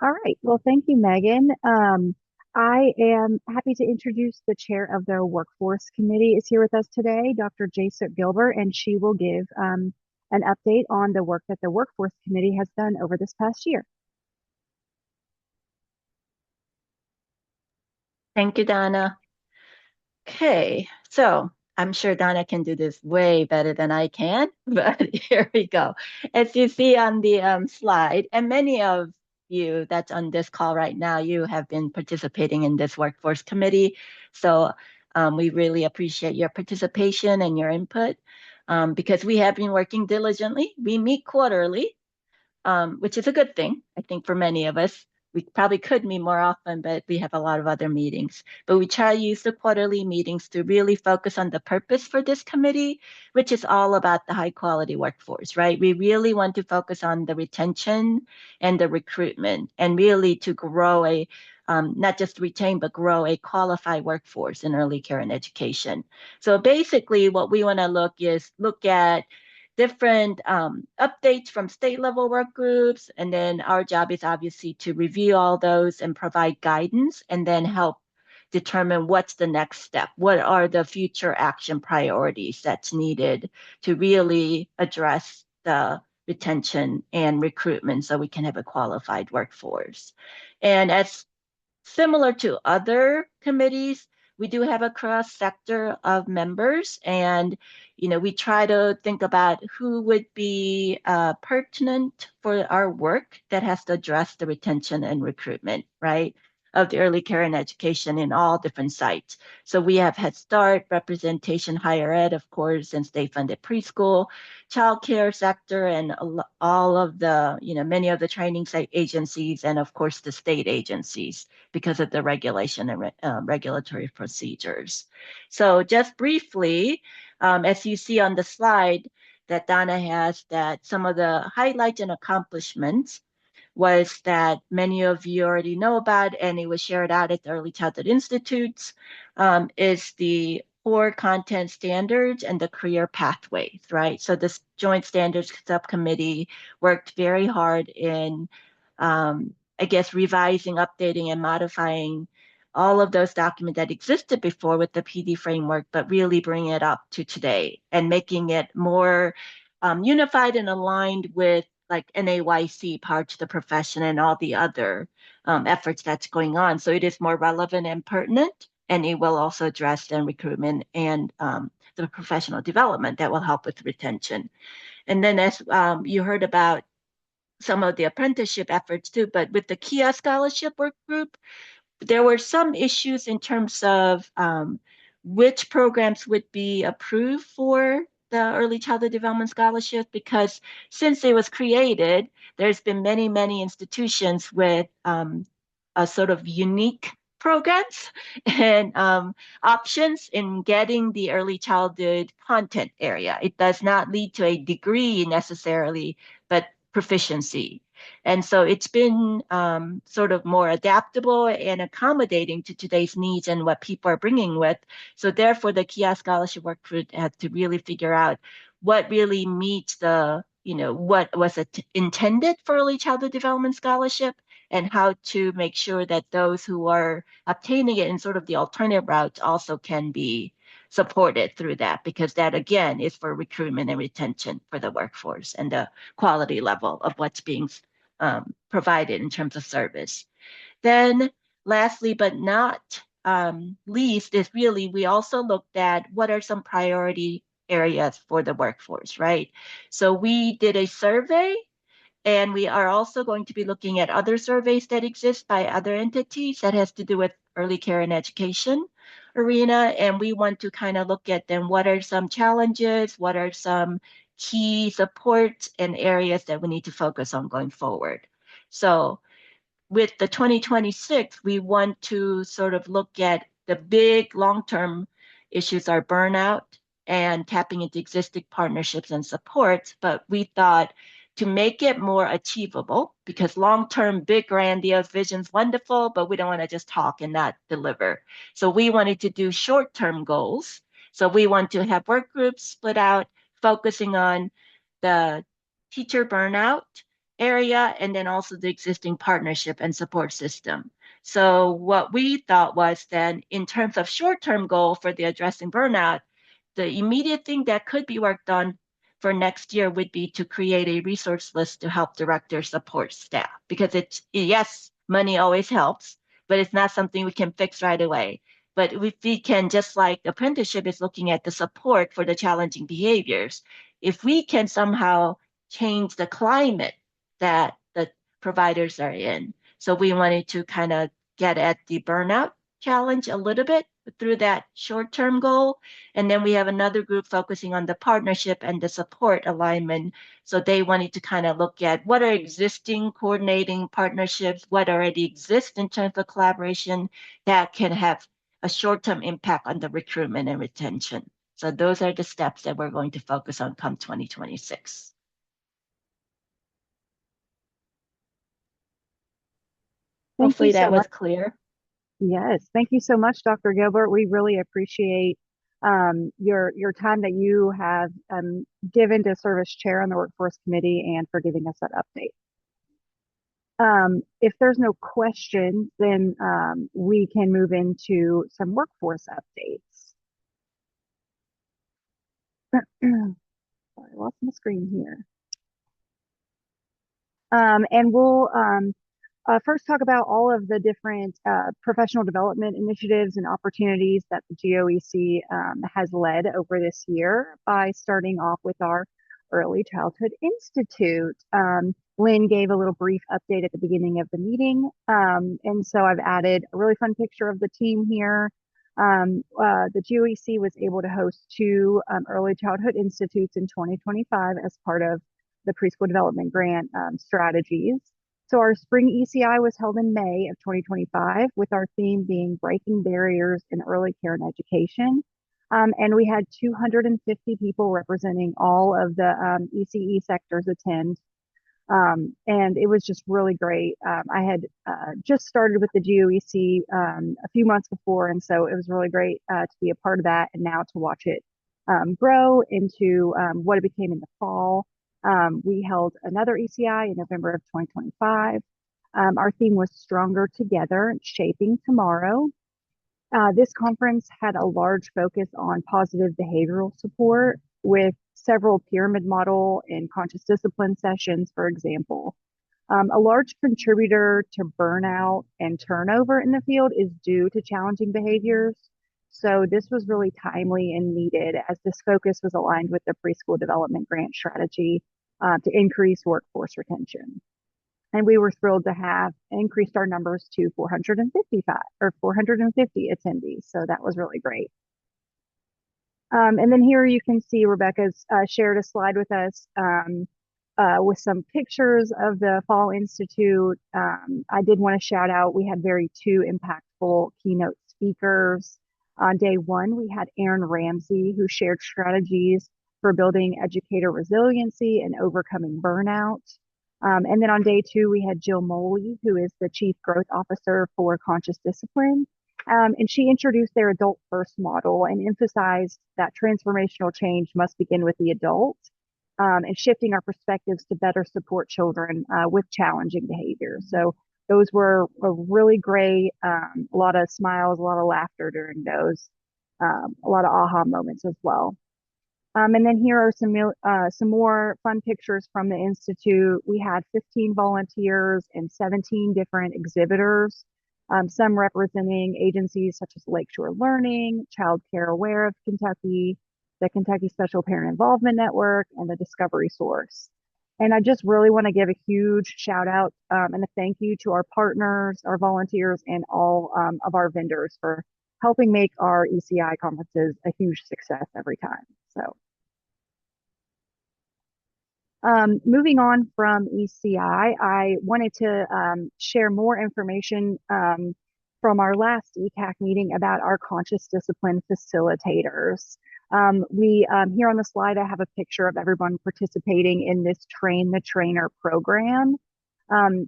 [SPEAKER 16] All right. Well, thank you, Megan. I am happy to introduce the chair of the Workforce Committee is here with us today, Dr. Jason Gilbert, and she will give an update on the work that the Workforce Committee has done over this past year.
[SPEAKER 11] Thank you, Donna. Okay, so I'm sure Donna can do this way better than I can, but here we go. As you see on the slide, and many of you that's on this call right now, you have been participating in this Workforce Committee. So we really appreciate your participation and your input because we have been working diligently. We meet quarterly, which is a good thing, I think, for many of us. We probably could meet more often, but we have a lot of other meetings. But we try to use the quarterly meetings to really focus on the purpose for this committee, which is all about the high quality workforce, right? We really want to focus on the retention and the recruitment and really to grow a, not just retain, but grow a qualified workforce in early care and education. So basically what we want to look at different updates from state level work groups. And then our job is obviously to review all those and provide guidance and then help determine what's the next step. What are the future action priorities that's needed to really address the retention and recruitment so we can have a qualified workforce. And as similar to other committees, we do have a cross sector of members, and we try to think about who would be pertinent for our work that has to address the retention and recruitment, right, of the early care and education in all different sites. So we have Head Start, representation, higher ed, of course, and state-funded preschool, child care sector, and all of the, many of the training site agencies, and of course the state agencies because of the regulation and regulatory procedures. So just briefly, as you see on the slide that Donna has, that some of the highlights and accomplishments was that many of you already know about, and it was shared out at the Early Childhood Institutes, is the core content standards and the career pathways, right? So this Joint Standards Subcommittee worked very hard in, revising, updating, and modifying all of those documents that existed before with the PD framework, but really bringing it up to today and making it more unified and aligned with like NAYC, Parts of the Profession, and all the other efforts that's going on. So it is more relevant and pertinent, and it will also address the recruitment and the professional development that will help with retention. And then as you heard about some of the apprenticeship efforts too, but with the KIA scholarship work group, there were some issues in terms of which programs would be approved for the Early Childhood Development Scholarship, because since it was created, there's been many institutions with a sort of unique programs and options in getting the early childhood content area. It does not lead to a degree necessarily, but proficiency. And so it's been sort of more adaptable and accommodating to today's needs and what people are bringing with. So therefore, the KIA Scholarship Work Group had to really figure out what really meets the, what was intended for early childhood development scholarship, and how to make sure that those who are obtaining it in sort of the alternative routes also can be supported through that, because that again is for recruitment and retention for the workforce and the quality level of what's being provided in terms of service. Then lastly, but not least, is really we also looked at what are some priority areas for the workforce, right? So we did a survey, and we are also going to be looking at other surveys that exist by other entities that has to do with early care and education arena. And we want to kind of look at then what are some challenges, what are some key supports and areas that we need to focus on going forward. So with the 2026, we want to sort of look at the big long-term issues are burnout and tapping into existing partnerships and supports. But we thought to make it more achievable, because long-term, big, grandiose vision's wonderful, but we don't want to just talk and not deliver. So we wanted to do short-term goals. So we want to have work groups split out, focusing on the teacher burnout area, and then also the existing partnership and support system. So what we thought was then, in terms of short-term goal for the addressing burnout, the immediate thing that could be worked on for next year would be to create a resource list to help directors support staff, because it's, yes, money always helps, but it's not something we can fix right away. But if we can, just like apprenticeship is looking at the support for the challenging behaviors, if we can somehow change the climate that the providers are in. So we wanted to kind of get at the burnout challenge a little bit through that short-term goal. And then we have another group focusing on the partnership and the support alignment. So they wanted to kind of look at what are existing coordinating partnerships, what already exists in terms of collaboration that can have a short-term impact on the recruitment and retention. So those are the steps that we're going to focus on come 2026. Hopefully that was clear.
[SPEAKER 16] Yes, thank you so much, Dr. Gilbert. We really appreciate your time that you have given to serve as chair on the workforce committee and for giving us that update. If there's no questions, then we can move into some workforce updates. Sorry, I lost my screen here. And we'll first talk about all of the different professional development initiatives and opportunities that the GOEC has led over this year by starting off with our Early Childhood Institute. Lynn gave a little brief update at the beginning of the meeting, and so I've added a really fun picture of the team here. The GOEC was able to host 2 Early Childhood Institutes in 2025 as part of the Preschool Development Grant strategies. So our spring ECI was held in May of 2025, with our theme being Breaking Barriers in Early Care and Education. And we had 250 people representing all of the ECE sectors attend. And it was just really great. I had just started with the GOEC a few months before, and so it was really great to be a part of that, and now to watch it grow into what it became in the fall. We held another ECI in November of 2025. Our theme was Stronger Together, Shaping Tomorrow. This conference had a large focus on positive behavioral support, with several pyramid model and conscious discipline sessions, for example. A large contributor to burnout and turnover in the field is due to challenging behaviors. So this was really timely and needed, as this focus was aligned with the Preschool Development Grant strategy to increase workforce retention. And we were thrilled to have increased our numbers to 450 attendees. So that was really great. And then here you can see Rebecca's shared a slide with us with some pictures of the Fall Institute. I did want to shout out, we had two impactful keynote speakers. On day one, we had Aaron Ramsey, who shared strategies for building educator resiliency and overcoming burnout. And then on day two, we had Jill Moley, who is the Chief Growth Officer for Conscious Discipline. And she introduced their adult first model and emphasized that transformational change must begin with the adult, and shifting our perspectives to better support children with challenging behaviors. So those were a really great, a lot of smiles, a lot of laughter during those, a lot of aha moments as well. And then here are some more fun pictures from the Institute. We had 15 volunteers and 17 different exhibitors, some representing agencies such as Lakeshore Learning, Child Care Aware of Kentucky, the Kentucky Special Parent Involvement Network, and the Discovery Source. And I just really want to give a huge shout out and a thank you to our partners, our volunteers, and all of our vendors for helping make our ECI conferences a huge success every time. So moving on from ECI, I wanted to share more information from our last ECAC meeting about our conscious discipline facilitators. Here on the slide, I have a picture of everyone participating in this Train the Trainer program.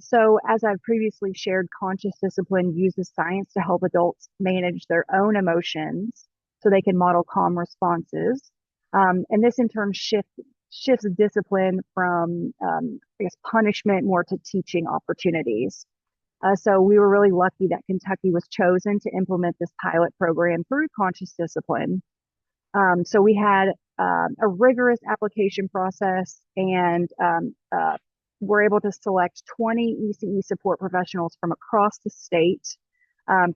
[SPEAKER 16] So as I've previously shared, conscious discipline uses science to help adults manage their own emotions so they can model calm responses. And this in turn shifts discipline from, I guess, punishment more to teaching opportunities. So we were really lucky that Kentucky was chosen to implement this pilot program through conscious discipline. So we had a rigorous application process, and we're able to select 20 ECE support professionals from across the state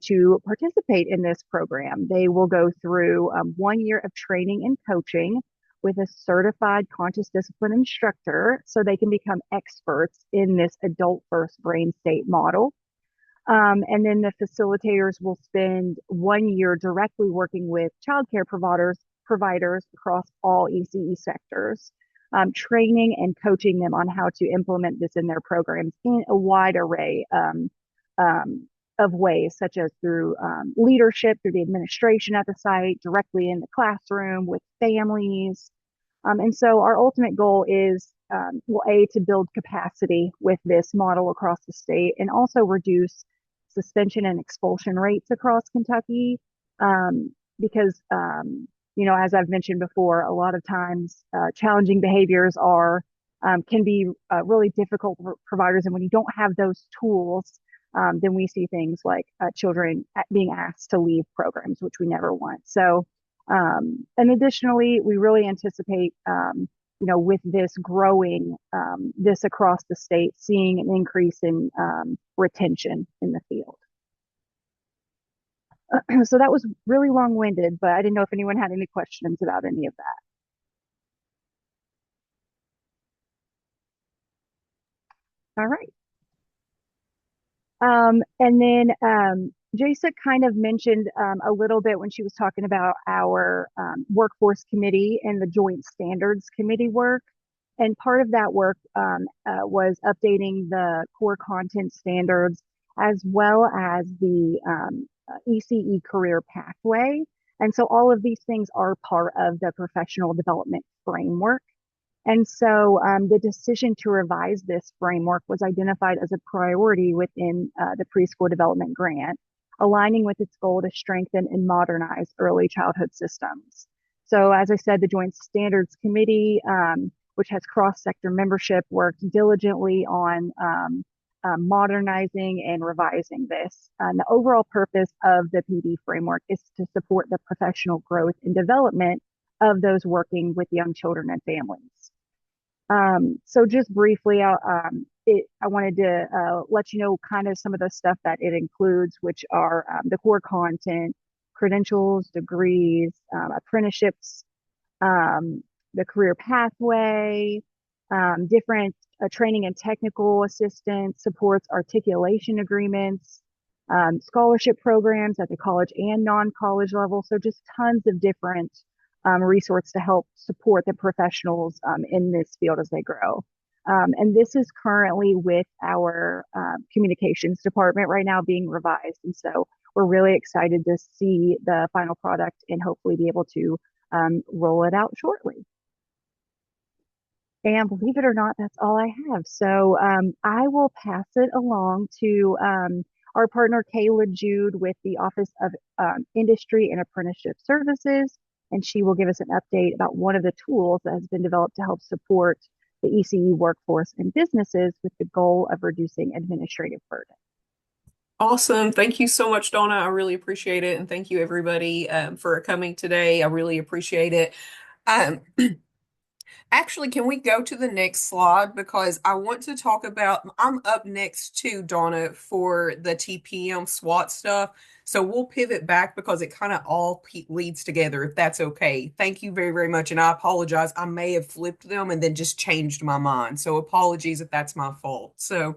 [SPEAKER 16] to participate in this program. They will go through 1 year of training and coaching with a certified conscious discipline instructor so they can become experts in this adult first brain state model. And then the facilitators will spend 1 year directly working with childcare providers across all ECE sectors, training and coaching them on how to implement this in their programs in a wide array of ways, such as through leadership, through the administration at the site, directly in the classroom with families. And so our ultimate goal is, to build capacity with this model across the state and also reduce suspension and expulsion rates across Kentucky. Because, as I've mentioned before, a lot of times challenging behaviors can be really difficult for providers. And when you don't have those tools, then we see things like children being asked to leave programs, which we never want. So, and additionally, we really anticipate, with this growing, this across the state, seeing an increase in retention in the field. So that was really long-winded, but I didn't know if anyone had any questions about any of that. All right. And then Jasa kind of mentioned a little bit when she was talking about our workforce committee and the joint standards committee work. And part of that work was updating the core content standards as well as the ECE career pathway. And so all of these things are part of the professional development framework. And so the decision to revise this framework was identified as a priority within the preschool development grant, aligning with its goal to strengthen and modernize early childhood systems. So as I said, the Joint Standards Committee, which has cross-sector membership, worked diligently on modernizing and revising this. And the overall purpose of the PD framework is to support the professional growth and development of those working with young children and families. So just briefly, I wanted to let you know kind of some of the stuff that it includes, which are the core content, credentials, degrees, apprenticeships, the career pathway, different training and technical assistance, supports articulation agreements, scholarship programs at the college and non-college level. So just tons of different resource to help support the professionals in this field as they grow. And this is currently with our communications department right now being revised. And so we're really excited to see the final product and hopefully be able to roll it out shortly. And believe it or not, that's all I have. So I will pass it along to our partner, Kayla Jude, with the Office of Industry and Apprenticeship Services. And she will give us an update about one of the tools that has been developed to help support the ECE workforce and businesses with the goal of reducing administrative burden.
[SPEAKER 17] Awesome. Thank you so much, Donna. I really appreciate it. And thank you, everybody, for coming today. I really appreciate it. Actually, can we go to the next slide? Because I want to talk about, I'm up next to Donna for the TPM SWAT stuff. So we'll pivot back because it kind of all leads together, if that's okay. Thank you very, very much. And I apologize. I may have flipped them and then just changed my mind. So apologies if that's my fault. So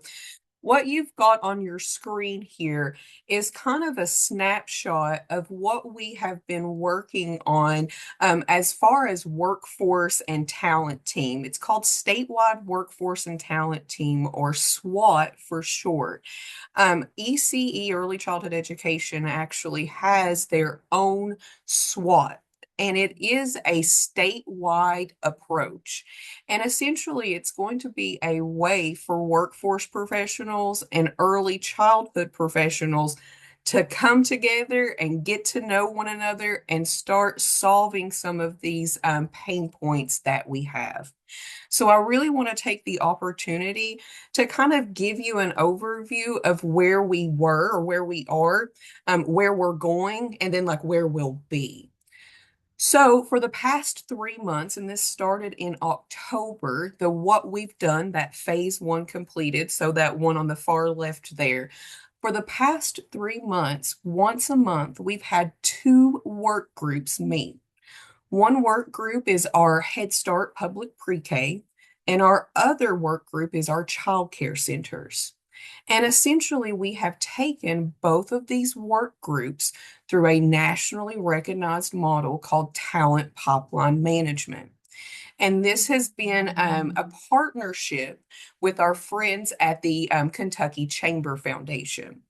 [SPEAKER 17] what you've got on your screen here is kind of a snapshot of what we have been working on as far as workforce and talent team. It's called Statewide Workforce and Talent Team, or SWAT for short. ECE, Early Childhood Education, actually has their own SWAT. And it is a statewide approach. And essentially, it's going to be a way for workforce professionals and early childhood professionals to come together and get to know one another and start solving some of these pain points that we have. So I really want to take the opportunity to kind of give you an overview of where we were or where we are, where we're going, and then like where we'll be. So for the past 3 months, and this started in October, what we've done, that phase 1 completed, so that one on the far left there. For the past 3 months, once a month, we've had 2 work groups meet. One work group is our Head Start public pre-K, and our other work group is our child care centers. And essentially, we have taken both of these work groups through a nationally recognized model called talent pipeline management. And this has been a partnership with our friends at the Kentucky Chamber Foundation.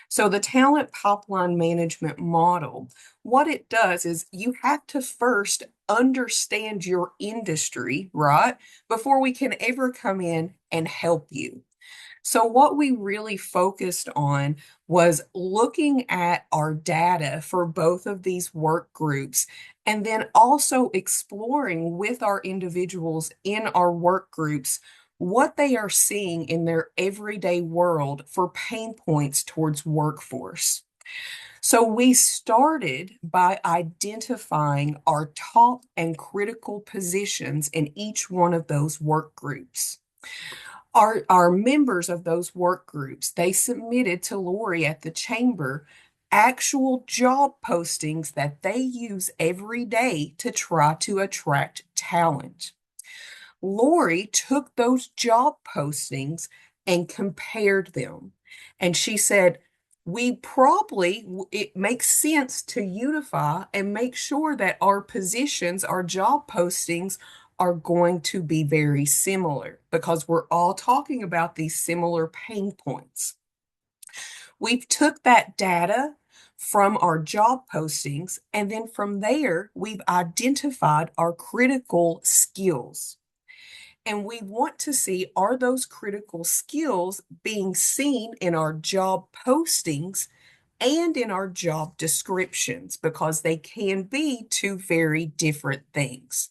[SPEAKER 17] So the talent pipeline management model, what it does is you have to first understand your industry, right, before we can ever come in and help you. So what we really focused on was looking at our data for both of these work groups, and then also exploring with our individuals in our work groups what they are seeing in their everyday world for pain points towards workforce. So we started by identifying our top and critical positions in each one of those work groups. Our members of those work groups, they submitted to Lori at the chamber actual job postings that they use every day to try to attract talent. Lori took those job postings and compared them. And she said, it makes sense to unify and make sure that our positions, our job postings, are going to be very similar because we're all talking about these similar pain points. We've took that data from our job postings, and then from there, we've identified our critical skills. And we want to see, are those critical skills being seen in our job postings and in our job descriptions, because they can be 2 very different things.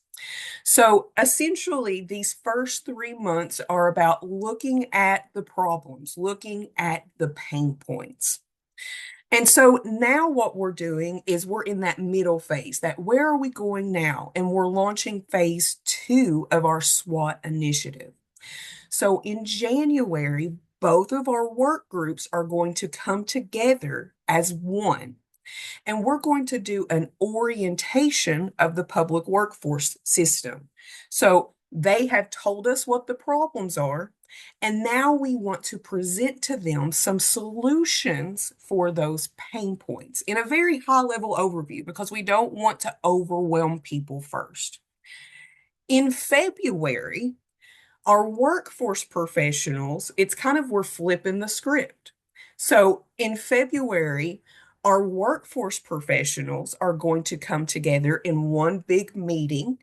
[SPEAKER 17] So essentially, these first 3 months are about looking at the problems, looking at the pain points. And so now what we're doing is we're in that middle phase, that where are we going now? And we're launching phase 2 of our SWAT initiative. So in January, both of our work groups are going to come together as one. And we're going to do an orientation of the public workforce system. So They have told us what the problems are, and now we want to present to them some solutions for those pain points in a very high level overview because we don't want to overwhelm people first. In February, our workforce professionals, it's kind of we're flipping the script. So in February, our workforce professionals are going to come together in one big meeting,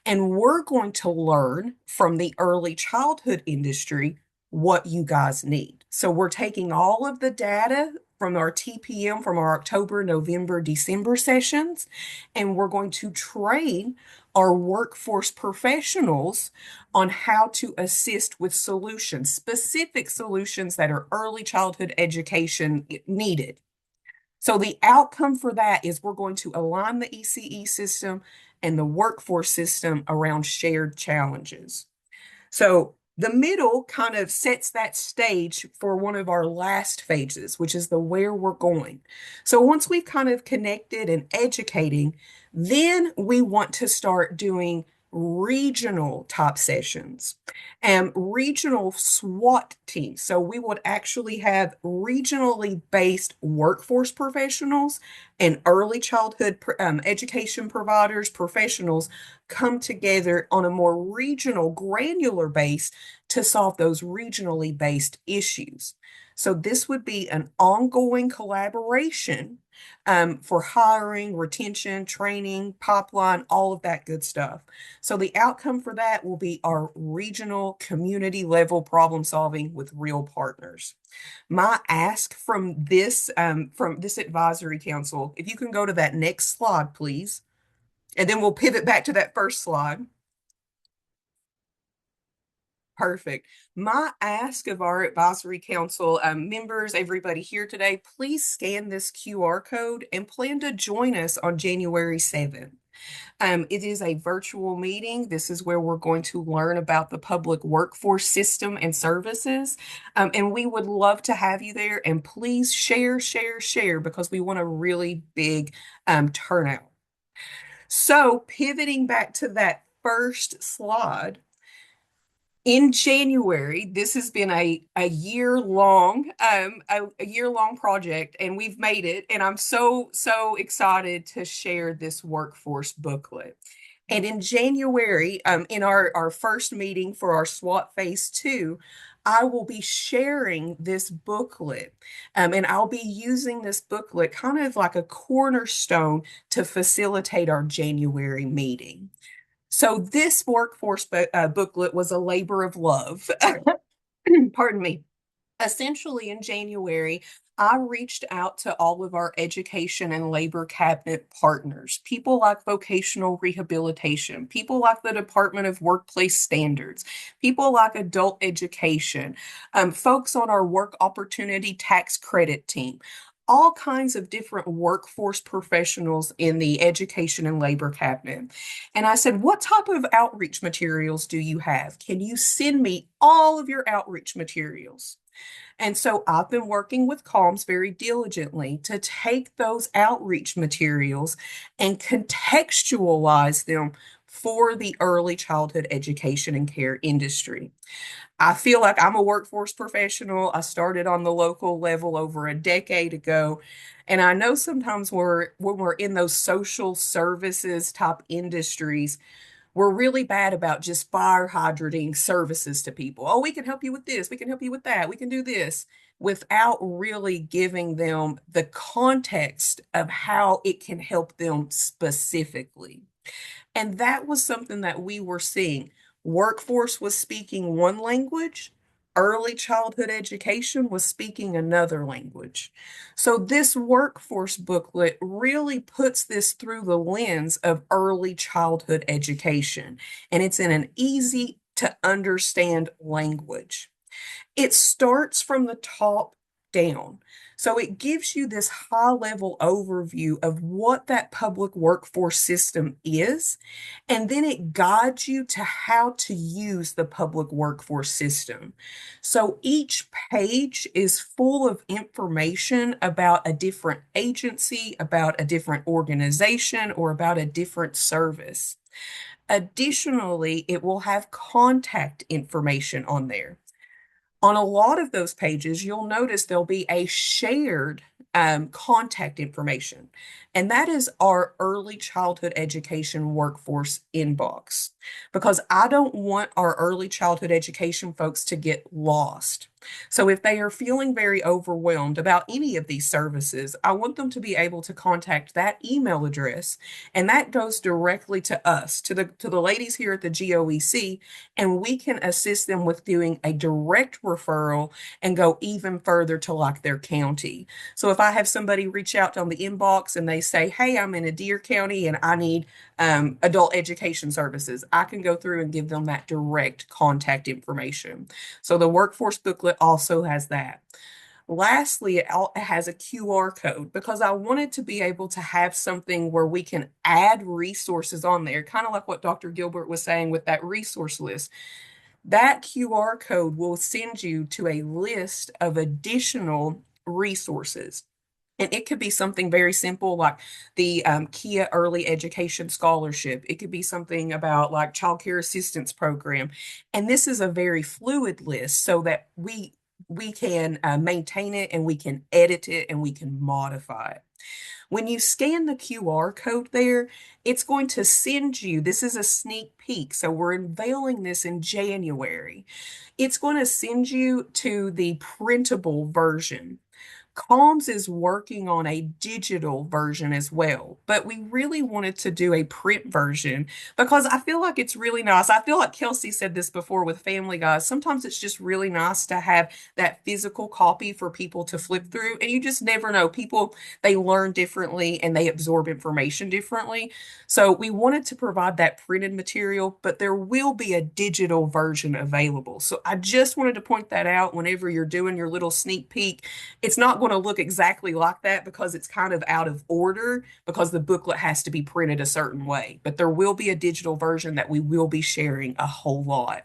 [SPEAKER 17] and we're going to learn from the early childhood industry what you guys need. So we're taking all of the data from our TPM, from our October, November, December sessions, and we're going to train our workforce professionals on how to assist with solutions, specific solutions that are early childhood education needed. So the outcome for that is we're going to align the ECE system and the workforce system around shared challenges. So the middle kind of sets that stage for one of our last phases, which is the where we're going. So once we've kind of connected and educating, then we want to start doing regional top sessions and regional SWAT teams. So we would actually have regionally based workforce professionals and early childhood education providers, professionals come together on a more regional, granular base to solve those regionally based issues. So this would be an ongoing collaboration for hiring, retention, training, pipeline, all of that good stuff. So the outcome for that will be our regional community level problem solving with real partners. My ask from this advisory council, if you can go to that next slide, please, and then we'll pivot back to that first slide. Perfect. My ask of our advisory council members, everybody here today, please scan this QR code and plan to join us on January 7th. It is a virtual meeting. This is where we're going to learn about the public workforce system and services. And we would love to have you there. And please share, share, share, because we want a really big turnout. So pivoting back to that first slide, in January, this has been a year-long project, and we've made it. And I'm so excited to share this workforce booklet. And in January, in our first meeting for our SWAT Phase 2, I will be sharing this booklet, and I'll be using this booklet kind of like a cornerstone to facilitate our January meeting. So this workforce booklet was a labor of love. Pardon me. Essentially, in January, I reached out to all of our education and labor cabinet partners, people like vocational rehabilitation, people like the Department of Workplace Standards, people like adult education, folks on our work opportunity tax credit team, all kinds of different workforce professionals in the education and labor cabinet. And I said, what type of outreach materials do you have? Can you send me all of your outreach materials? And so I've been working with CALMS very diligently to take those outreach materials and contextualize them for the early childhood education and care industry. I feel like I'm a workforce professional. I started on the local level over a decade ago. And I know sometimes when we're in those social services type industries, we're really bad about just fire hydranting services to people. Oh, we can help you with this. We can help you with that. We can do this without really giving them the context of how it can help them specifically. And that was something that we were seeing. Workforce was speaking one language, early childhood education was speaking another language. So this workforce booklet really puts this through the lens of early childhood education, and it's in an easy to understand language. It starts from the top down. So it gives you this high level overview of what that public workforce system is, and then it guides you to how to use the public workforce system. So each page is full of information about a different agency, about a different organization, or about a different service. Additionally, it will have contact information on there. On a lot of those pages, you'll notice there'll be a shared contact information, and that is our early childhood education workforce inbox, because I don't want our early childhood education folks to get lost. So if they are feeling very overwhelmed about any of these services, I want them to be able to contact that email address, and that goes directly to us, to the ladies here at the GOEC, and we can assist them with doing a direct referral and go even further to like their county. So if I have somebody reach out on the inbox and they say, hey, I'm in Adair County and I need adult education services, I can go through and give them that direct contact information. So the workforce booklet also has that. Lastly, it has a QR code because I wanted to be able to have something where we can add resources on there, kind of like what Dr. Gilbert was saying with that resource list. That QR code will send you to a list of additional resources. And it could be something very simple like the KIA Early Education Scholarship. It could be something about like Child Care Assistance Program. And this is a very fluid list so that we can maintain it and we can edit it and we can modify it. When you scan the QR code there, it's going to send you, this is a sneak peek, so we're unveiling this in January. It's going to send you to the printable version. Calms is working on a digital version as well, but we really wanted to do a print version because I feel like it's really nice. I feel like Kelsey said this before with Family Guys. Sometimes it's just really nice to have that physical copy for people to flip through, and you just never know. People, they learn differently and they absorb information differently. So we wanted to provide that printed material, but there will be a digital version available. So I just wanted to point that out whenever you're doing your little sneak peek. It's not going to look exactly like that because it's kind of out of order because the booklet has to be printed a certain way. But there will be a digital version that we will be sharing a whole lot.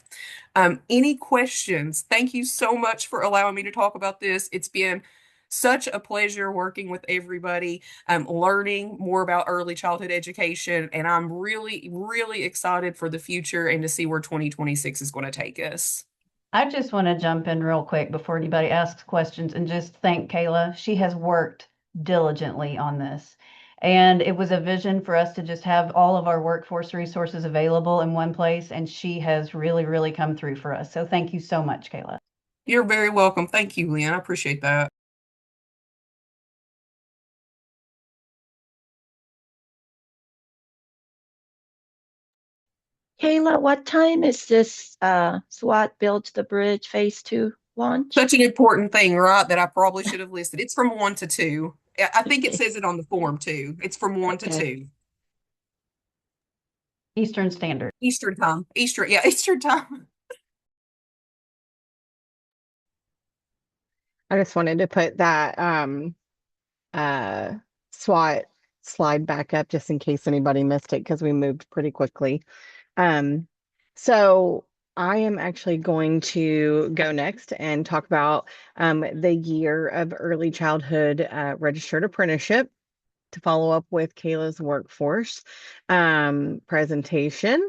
[SPEAKER 17] Any questions? Thank you so much for allowing me to talk about this. It's been such a pleasure working with everybody, learning more about early childhood education, and I'm really, really excited for the future and to see where 2026 is going to take us.
[SPEAKER 6] I just want to jump in real quick before anybody asks questions and just thank Kayla. She has worked diligently on this. And it was a vision for us to just have all of our workforce resources available in one place. And she has really, really come through for us. So thank you so much, Kayla.
[SPEAKER 17] You're very welcome. Thank you, Lynn. I appreciate that.
[SPEAKER 11] Kayla, what time is this SWAT Build the Bridge Phase 2 launch?
[SPEAKER 17] Such an important thing, right? That I probably should have listed. It's from 1 to 2. I think it says it on the form too. It's from 1 to 2.
[SPEAKER 6] Eastern Standard.
[SPEAKER 17] Eastern time. Eastern time.
[SPEAKER 14] I just wanted to put that SWAT slide back up just in case anybody missed it because we moved pretty quickly. So I am actually going to go next and talk about the year of early childhood registered apprenticeship to follow up with Kayla's workforce presentation.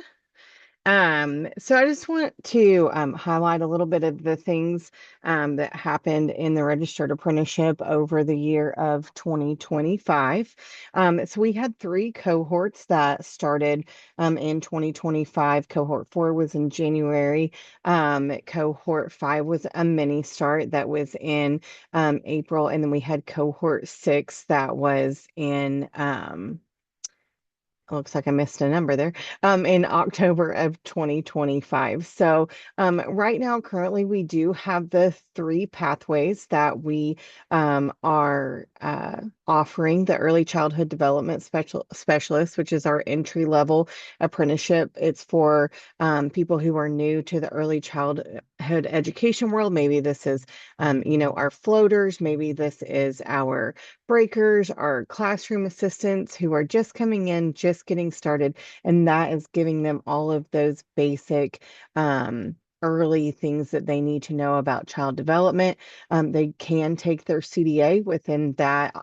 [SPEAKER 14] So I just want to highlight a little bit of the things that happened in the registered apprenticeship over the year of 2025. So we had 3 cohorts that started in 2025. Cohort 4 was in January. Cohort 5 was a mini start that was in April. And then we had cohort 6 that was in looks like I missed a number there, in October of 2025. So right now, currently, we do have the 3 pathways that we are offering. The Early Childhood Development Specialist, which is our entry-level apprenticeship. It's for people who are new to the early childhood education world. Maybe this is, our floaters. Maybe this is our breakers, our classroom assistants who are just coming in, just getting started, and that is giving them all of those basic early things that they need to know about child development. They can take their CDA within that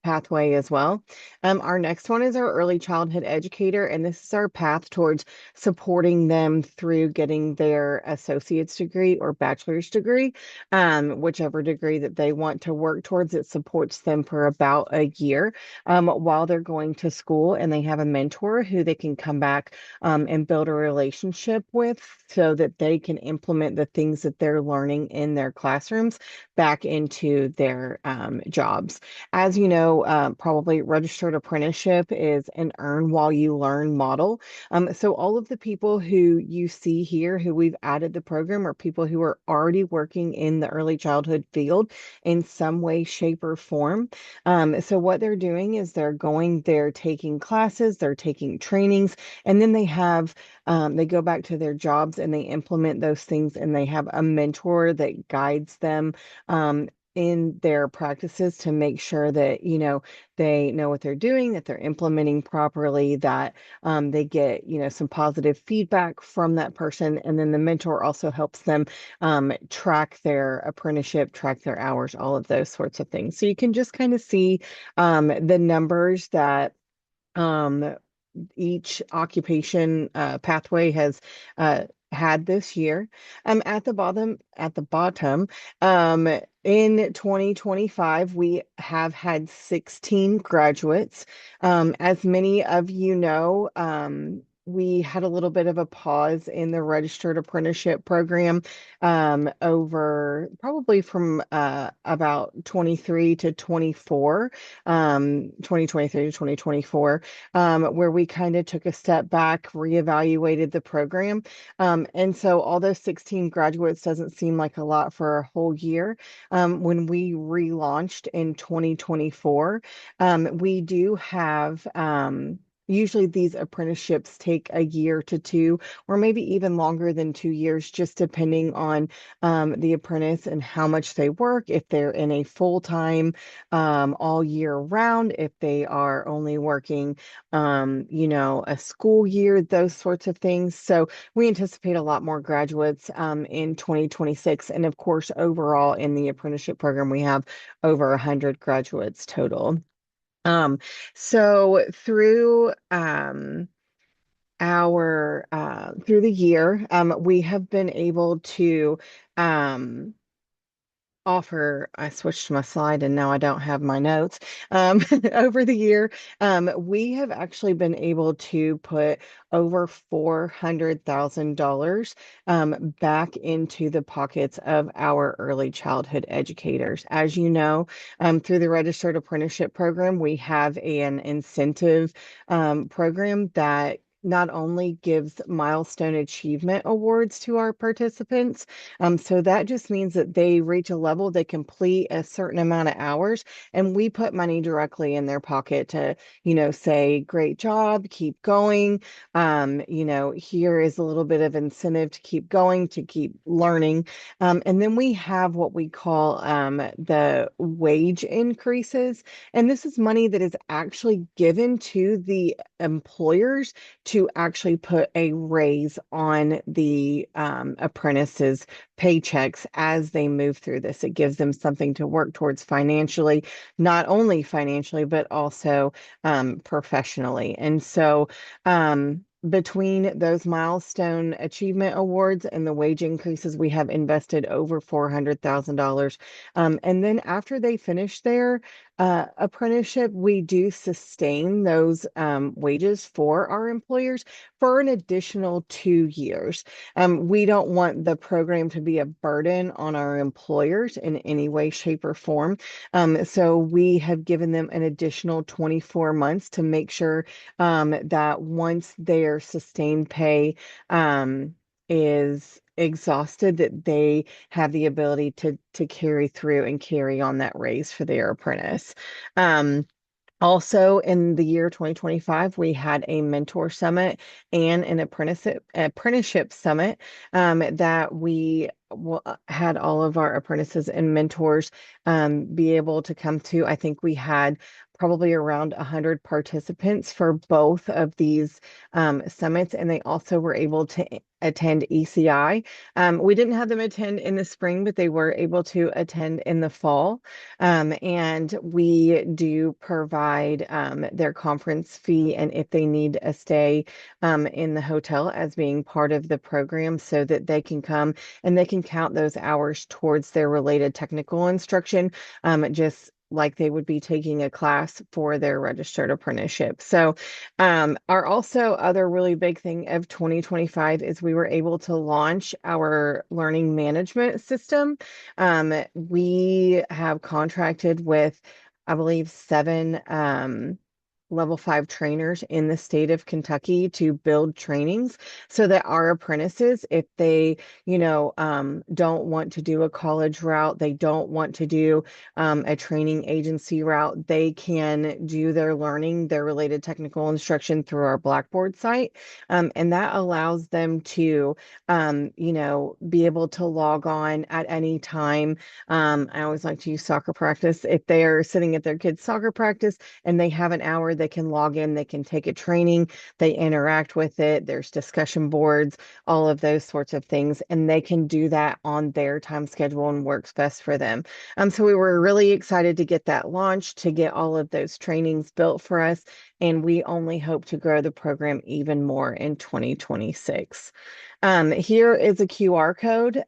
[SPEAKER 14] pathway as well. Our next one is our early childhood educator, and this is our path towards supporting them through getting their associate's degree or bachelor's degree, whichever degree that they want to work towards. It supports them for about a year while they're going to school, and they have a mentor who they can come back and build a relationship with so that they can implement the things that they're learning in their classrooms back into their jobs. As you know, probably registered apprenticeship is an earn while you learn model. So all of the people who you see here who we've added the program are people who are already working in the early childhood field in some way, shape, or form. So what they're doing is they're taking classes, they're taking trainings, and then they go back to their jobs and they implement those things, and they have a mentor that guides them in their practices to make sure that, they know what they're doing, that they're implementing properly, that they get, some positive feedback from that person. And then the mentor also helps them track their apprenticeship, track their hours, all of those sorts of things. So you can just kind of see the numbers that each occupation pathway has had this year. At the bottom, in 2025, we have had 16 graduates. As many of you know, we had a little bit of a pause in the registered apprenticeship program over probably from about 23 to 24, 2023 to 2024, where we kind of took a step back, reevaluated the program. And so although 16 graduates doesn't seem like a lot for a whole year, when we relaunched in 2024, we do have usually these apprenticeships take a year to two, or maybe even longer than 2 years, just depending on the apprentice and how much they work, if they're in a full-time all year round, if they are only working a school year, those sorts of things. So we anticipate a lot more graduates in 2026. And of course, overall in the apprenticeship program, we have over 100 graduates total. So through the year, we have been able to I switched my slide and now I don't have my notes. Over the year, we have actually been able to put over $400,000 back into the pockets of our early childhood educators. As you know, through the Registered Apprenticeship Program, we have an incentive program that not only gives milestone achievement awards to our participants. So that just means that they reach a level, they complete a certain amount of hours, and we put money directly in their pocket to, say, great job, keep going. Here is a little bit of incentive to keep going, to keep learning. And then we have what we call the wage increases. And this is money that is actually given to the employers to actually put a raise on the apprentices' paychecks as they move through this. It gives them something to work towards financially, not only financially, but also professionally. And so between those milestone achievement awards and the wage increases, we have invested over $400,000. And then after they finish their apprenticeship, we do sustain those wages for our employers for an additional 2 years. We don't want the program to be a burden on our employers in any way, shape, or form. So we have given them an additional 24 months to make sure that once their sustained pay is exhausted, that they have the ability to carry through and carry on that raise for their apprentice. Also, in the year 2025, we had a mentor summit and an apprenticeship summit that we had all of our apprentices and mentors be able to come to. I think we had probably around 100 participants for both of these summits, and they also were able to attend ECI. We didn't have them attend in the spring, but they were able to attend in the fall. And we do provide their conference fee, and if they need a stay in the hotel as being part of the program, so that they can come and they can count those hours towards their related technical instruction, just like they would be taking a class for their registered apprenticeship. So our also other really big thing of 2025 is we were able to launch our learning management system. We have contracted with, I believe, 7 level 5 trainers in the state of Kentucky to build trainings so that our apprentices, if they, don't want to do a college route, they don't want to do a training agency route, they can do their learning, their related technical instruction through our Blackboard site. And that allows them to, be able to log on at any time. I always like to use soccer practice. If they are sitting at their kids' soccer practice and they have an hour, they can log in, they can take a training, they interact with it, there's discussion boards, all of those sorts of things, and they can do that on their time schedule and works best for them. So we were really excited to get that launched, to get all of those trainings built for us, and we only hope to grow the program even more in 2026. Here is a QR code.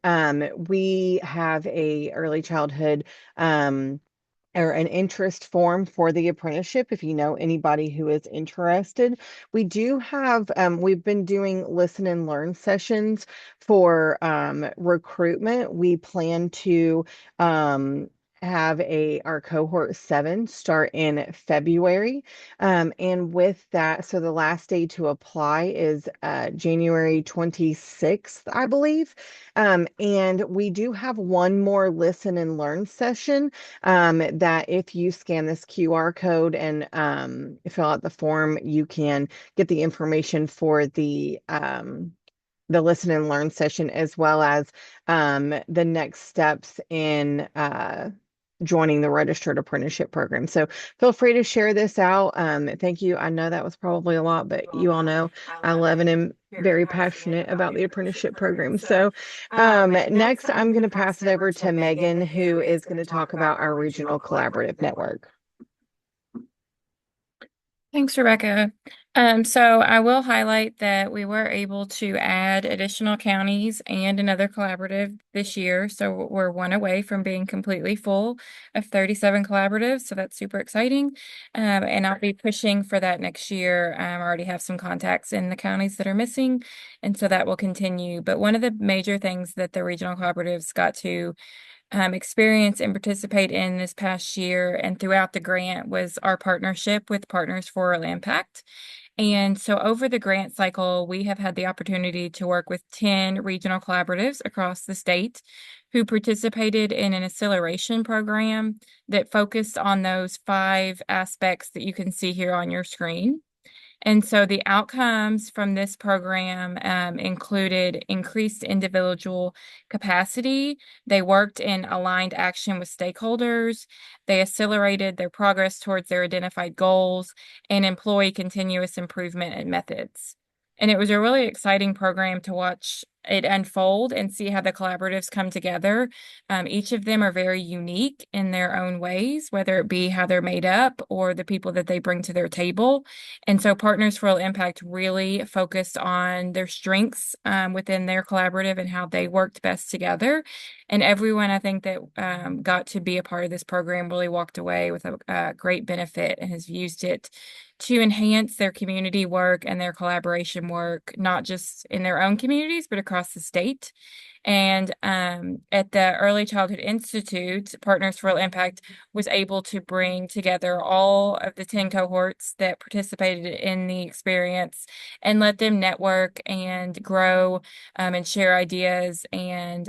[SPEAKER 14] We have a early childhood or an interest form for the apprenticeship if you know anybody who is interested. We do have, we've been doing listen and learn sessions for recruitment. We plan to have our cohort 7 start in February. And with that, so the last day to apply is January 26th, I believe. And we do have one more listen and learn session that if you scan this QR code and fill out the form, you can get the information for the listen and learn session, as well as the next steps in joining the registered apprenticeship program. So feel free to share this out. Thank you. I know that was probably a lot, but you all know I love and am very passionate about the apprenticeship program. So next, I'm going to pass it over to Megan, who is going to talk about our regional collaborative network.
[SPEAKER 15] Thanks, Rebecca. So I will highlight that we were able to add additional counties and another collaborative this year. So we're one away from being completely full of 37 collaboratives. So that's super exciting. And I'll be pushing for that next year. I already have some contacts in the counties that are missing. And so that will continue. But one of the major things that the regional collaboratives got to experience and participate in this past year and throughout the grant was our partnership with Partners for Rural Impact. And so over the grant cycle, we have had the opportunity to work with 10 regional collaboratives across the state who participated in an acceleration program that focused on those 5 aspects that you can see here on your screen. And so the outcomes from this program included increased individual capacity. They worked in aligned action with stakeholders. They accelerated their progress towards their identified goals and employ continuous improvement and methods. And it was a really exciting program to watch it unfold and see how the collaboratives come together. Each of them are very unique in their own ways, whether it be how they're made up or the people that they bring to their table. And so Partners for Real Impact really focused on their strengths within their collaborative and how they worked best together. And everyone, I think, that got to be a part of this program really walked away with a great benefit and has used it to enhance their community work and their collaboration work, not just in their own communities, but across the state. And at the Early Childhood Institute, Partners for Real Impact was able to bring together all of the 10 cohorts that participated in the experience and let them network and grow and share ideas and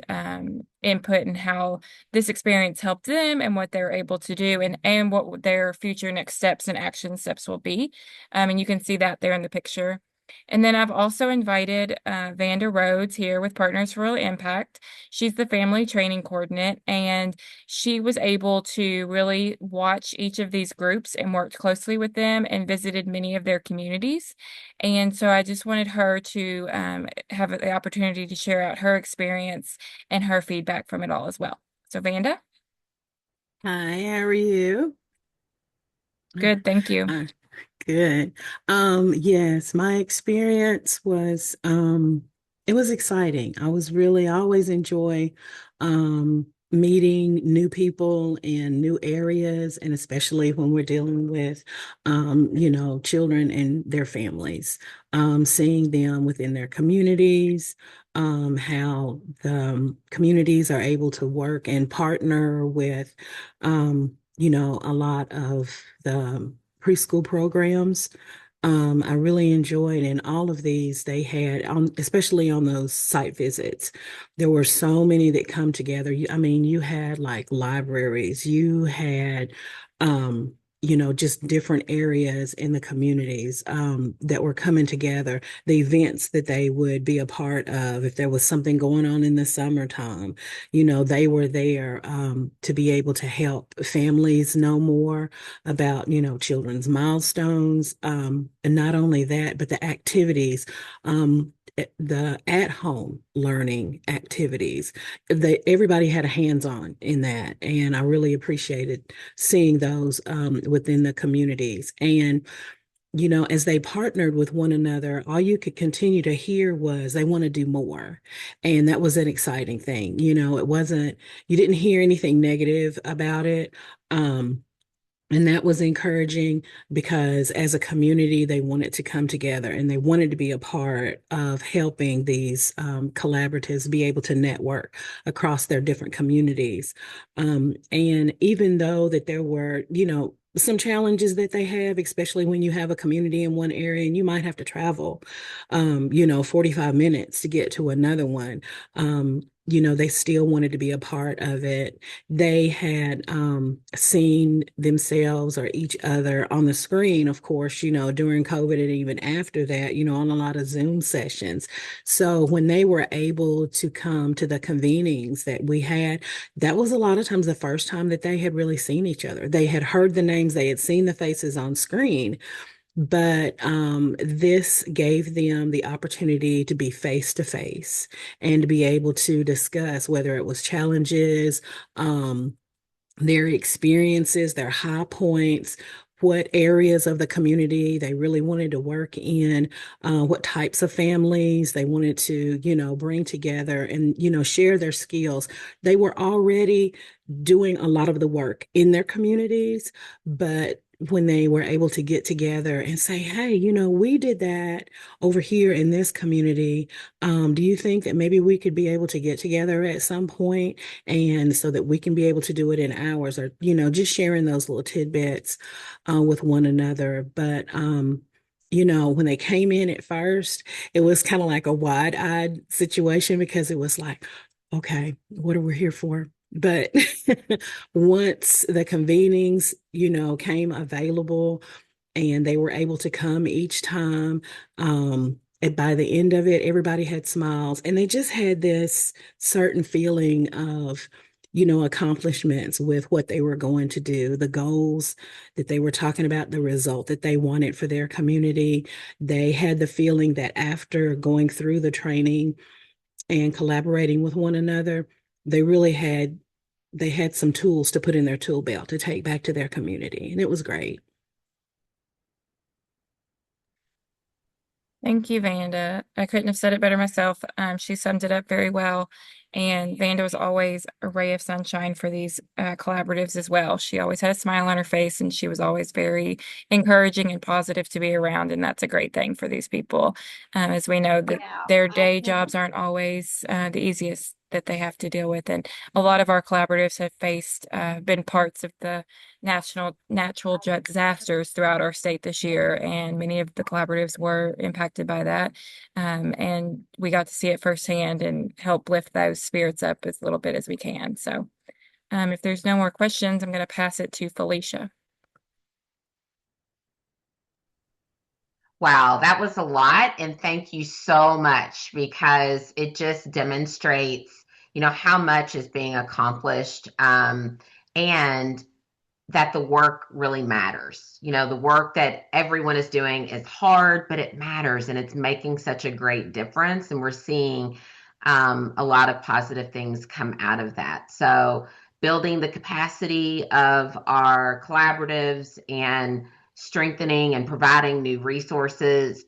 [SPEAKER 15] input in how this experience helped them and what they're able to do and what their future next steps and action steps will be. And you can see that there in the picture. And then I've also invited Vanda Rhodes here with Partners for Real Impact. She's the family training coordinator, and she was able to really watch each of these groups and worked closely with them and visited many of their communities. And so I just wanted her to have the opportunity to share out her experience and her feedback from it all as well. So Vanda?
[SPEAKER 18] Hi, how are you?
[SPEAKER 15] Good, thank you.
[SPEAKER 18] Good. Yes, my experience was it was exciting. I always enjoy meeting new people in new areas, and especially when we're dealing with children and their families. Seeing them within their communities, how the communities are able to work and partner with a lot of the preschool programs. I really enjoyed in all of these they had especially on those site visits. There were so many that come together. You had like libraries, you had just different areas in the communities that were coming together, the events that they would be a part of. If there was something going on in the summertime, they were there to be able to help families know more about, children's milestones. And not only that, but the activities, the at-home learning activities. Everybody had a hands-on in that, and I really appreciated seeing those within the communities. And as they partnered with one another, all you could continue to hear was they want to do more. And that was an exciting thing. It wasn't, you didn't hear anything negative about it. And that was encouraging because as a community, they wanted to come together and they wanted to be a part of helping these collaboratives be able to network across their different communities. And even though that there were, some challenges that they have, especially when you have a community in one area and you might have to travel, 45 minutes to get to another one. They still wanted to be a part of it. They had seen themselves or each other on the screen, of course, during COVID and even after that, on a lot of Zoom sessions. So when they were able to come to the convenings that we had, that was a lot of times the first time that they had really seen each other. They had heard the names, they had seen the faces on screen, but this gave them the opportunity to be face to face and to be able to discuss whether it was challenges, their experiences, their high points, what areas of the community they really wanted to work in, what types of families they wanted to, bring together and, share their skills. They were already doing a lot of the work in their communities, but when they were able to get together and say, hey, we did that over here in this community. Do you think that maybe we could be able to get together at some point and so that we can be able to do it in hours or, just sharing those little tidbits with one another. But, when they came in at first, it was kind of like a wide-eyed situation because it was like, okay, what are we here for? But once the convenings, came available and they were able to come each time, and by the end of it, everybody had smiles and they just had this certain feeling of, accomplishments with what they were going to do, the goals that they were talking about, the result that they wanted for their community. They had the feeling that after going through the training and collaborating with one another, they had some tools to put in their tool belt to take back to their community. And it was great.
[SPEAKER 15] Thank you, Vanda. I couldn't have said it better myself. She summed it up very well. And Vanda was always a ray of sunshine for these collaboratives as well. She always had a smile on her face and she was always very encouraging and positive to be around. And that's a great thing for these people. As we know that their day jobs aren't always the easiest that they have to deal with. And a lot of our collaboratives have been parts of the natural disasters throughout our state this year. And many of the collaboratives were impacted by that. And we got to see it firsthand and help lift those spirits up as little bit as we can. So if there's no more questions, I'm going to pass it to Felicia.
[SPEAKER 1] Wow, that was a lot. And thank you so much because it just demonstrates, how much is being accomplished, and that the work really matters. The work that everyone is doing is hard, but it matters and it's making such a great difference. And we're seeing a lot of positive things come out of that. So, building the capacity of our collaboratives and strengthening and providing new resources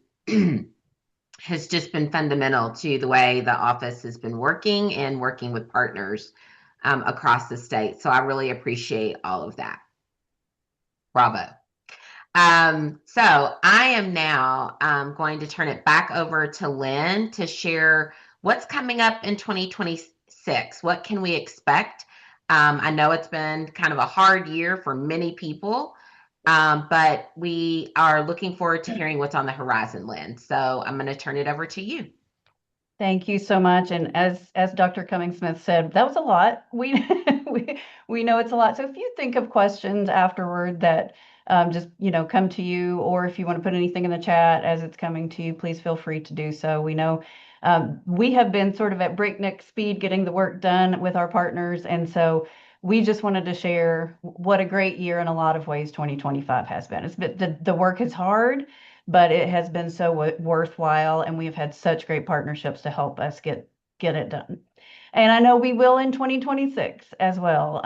[SPEAKER 1] has just been fundamental to the way the office has been working and working with partners across the state. So I really appreciate all of that. Bravo. So I am now going to turn it back over to Lynn to share what's coming up in 2026. What can we expect? I know it's been kind of a hard year for many people, but we are looking forward to hearing what's on the horizon, Lynn. So I'm going to turn it over to you.
[SPEAKER 6] Thank you so much. And as Dr. Cummings-Smith said, that was a lot. We know it's a lot. So if you think of questions afterward that just come to you, or if you want to put anything in the chat as it's coming to you, please feel free to do so. We know we have been sort of at breakneck speed getting the work done with our partners, and so we just wanted to share what a great year in a lot of ways 2025 has been. It's been the work is hard, but it has been so worthwhile, and we've had such great partnerships to help us get it done. And I know we will in 2026 as well.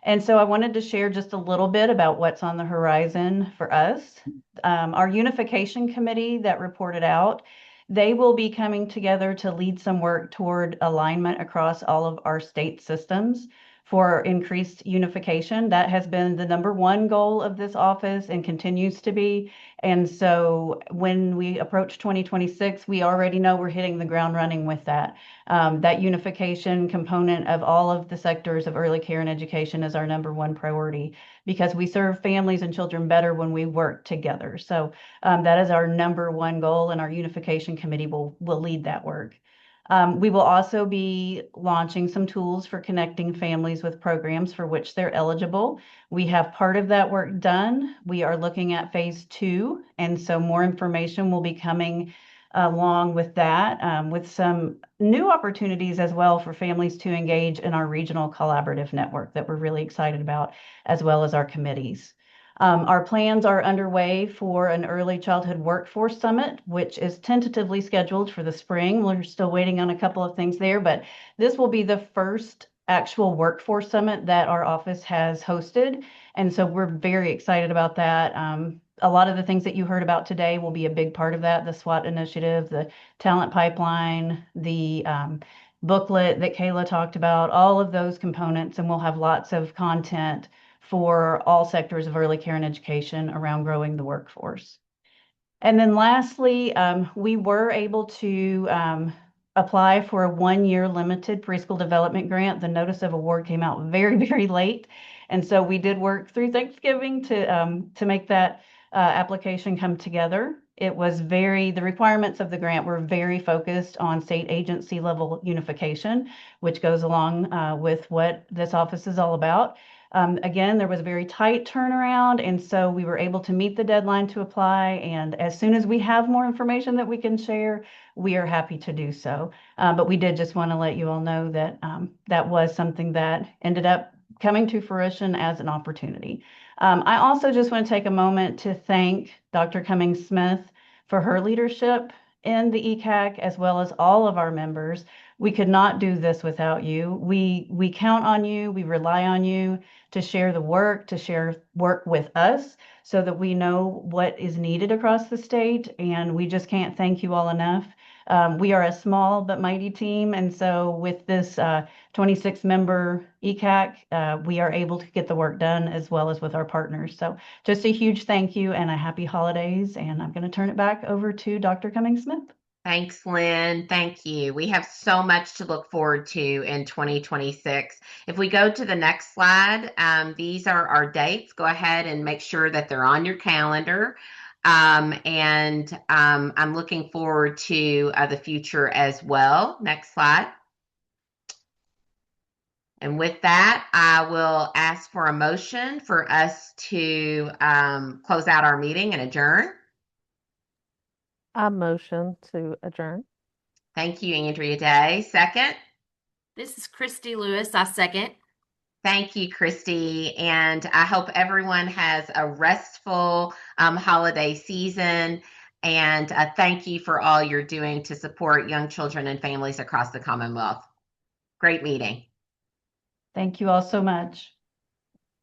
[SPEAKER 6] And so I wanted to share just a little bit about what's on the horizon for us. Our unification committee that reported out, they will be coming together to lead some work toward alignment across all of our state systems for increased unification. That has been the number one goal of this office and continues to be. And so when we approach 2026, we already know we're hitting the ground running with that. That unification component of all of the sectors of early care and education is our number one priority because we serve families and children better when we work together. So that is our number one goal, and our unification committee will lead that work. We will also be launching some tools for connecting families with programs for which they're eligible. We have part of that work done. We are looking at phase 2, and so more information will be coming along with that, with some new opportunities as well for families to engage in our regional collaborative network that we're really excited about, as well as our committees. Our plans are underway for an early childhood workforce summit, which is tentatively scheduled for the spring. We're still waiting on a couple of things there, but this will be the first actual workforce summit that our office has hosted. And so we're very excited about that. A lot of the things that you heard about today will be a big part of that, the SWAT initiative, the talent pipeline, the booklet that Kayla talked about, all of those components, and we'll have lots of content for all sectors of early care and education around growing the workforce. And then lastly, we were able to apply for a 1-year limited preschool development grant. The notice of award came out very, very late. And so we did work through Thanksgiving to make that application come together. The requirements of the grant were very focused on state agency level unification, which goes along with what this office is all about. Again, there was a very tight turnaround, and so we were able to meet the deadline to apply. And as soon as we have more information that we can share, we are happy to do so. But we did just want to let you all know that that was something that ended up coming to fruition as an opportunity. I also just want to take a moment to thank Dr. Cummings-Smith for her leadership in the ECAC, as well as all of our members. We could not do this without you. We count on you, we rely on you to share the work, to share work with us so that we know what is needed across the state, and we just can't thank you all enough. We are a small but mighty team, and so with this 26-member ECAC, we are able to get the work done as well as with our partners. So just a huge thank you and a happy holidays, and I'm going to turn it back over to Dr. Cummings-Smith.
[SPEAKER 1] Thanks, Lynn. Thank you. We have so much to look forward to in 2026. If we go to the next slide, these are our dates. Go ahead and make sure that they're on your calendar. And I'm looking forward to the future as well. Next slide. And with that, I will ask for a motion for us to close out our meeting and adjourn.
[SPEAKER 10] I motion to adjourn.
[SPEAKER 1] Thank you, Andrea Day. Second?
[SPEAKER 19] This is Christy Lewis. I second.
[SPEAKER 1] Thank you, Christy. And I hope everyone has a restful holiday season. And thank you for all you're doing to support young children and families across the Commonwealth. Great meeting.
[SPEAKER 6] Thank you all so much.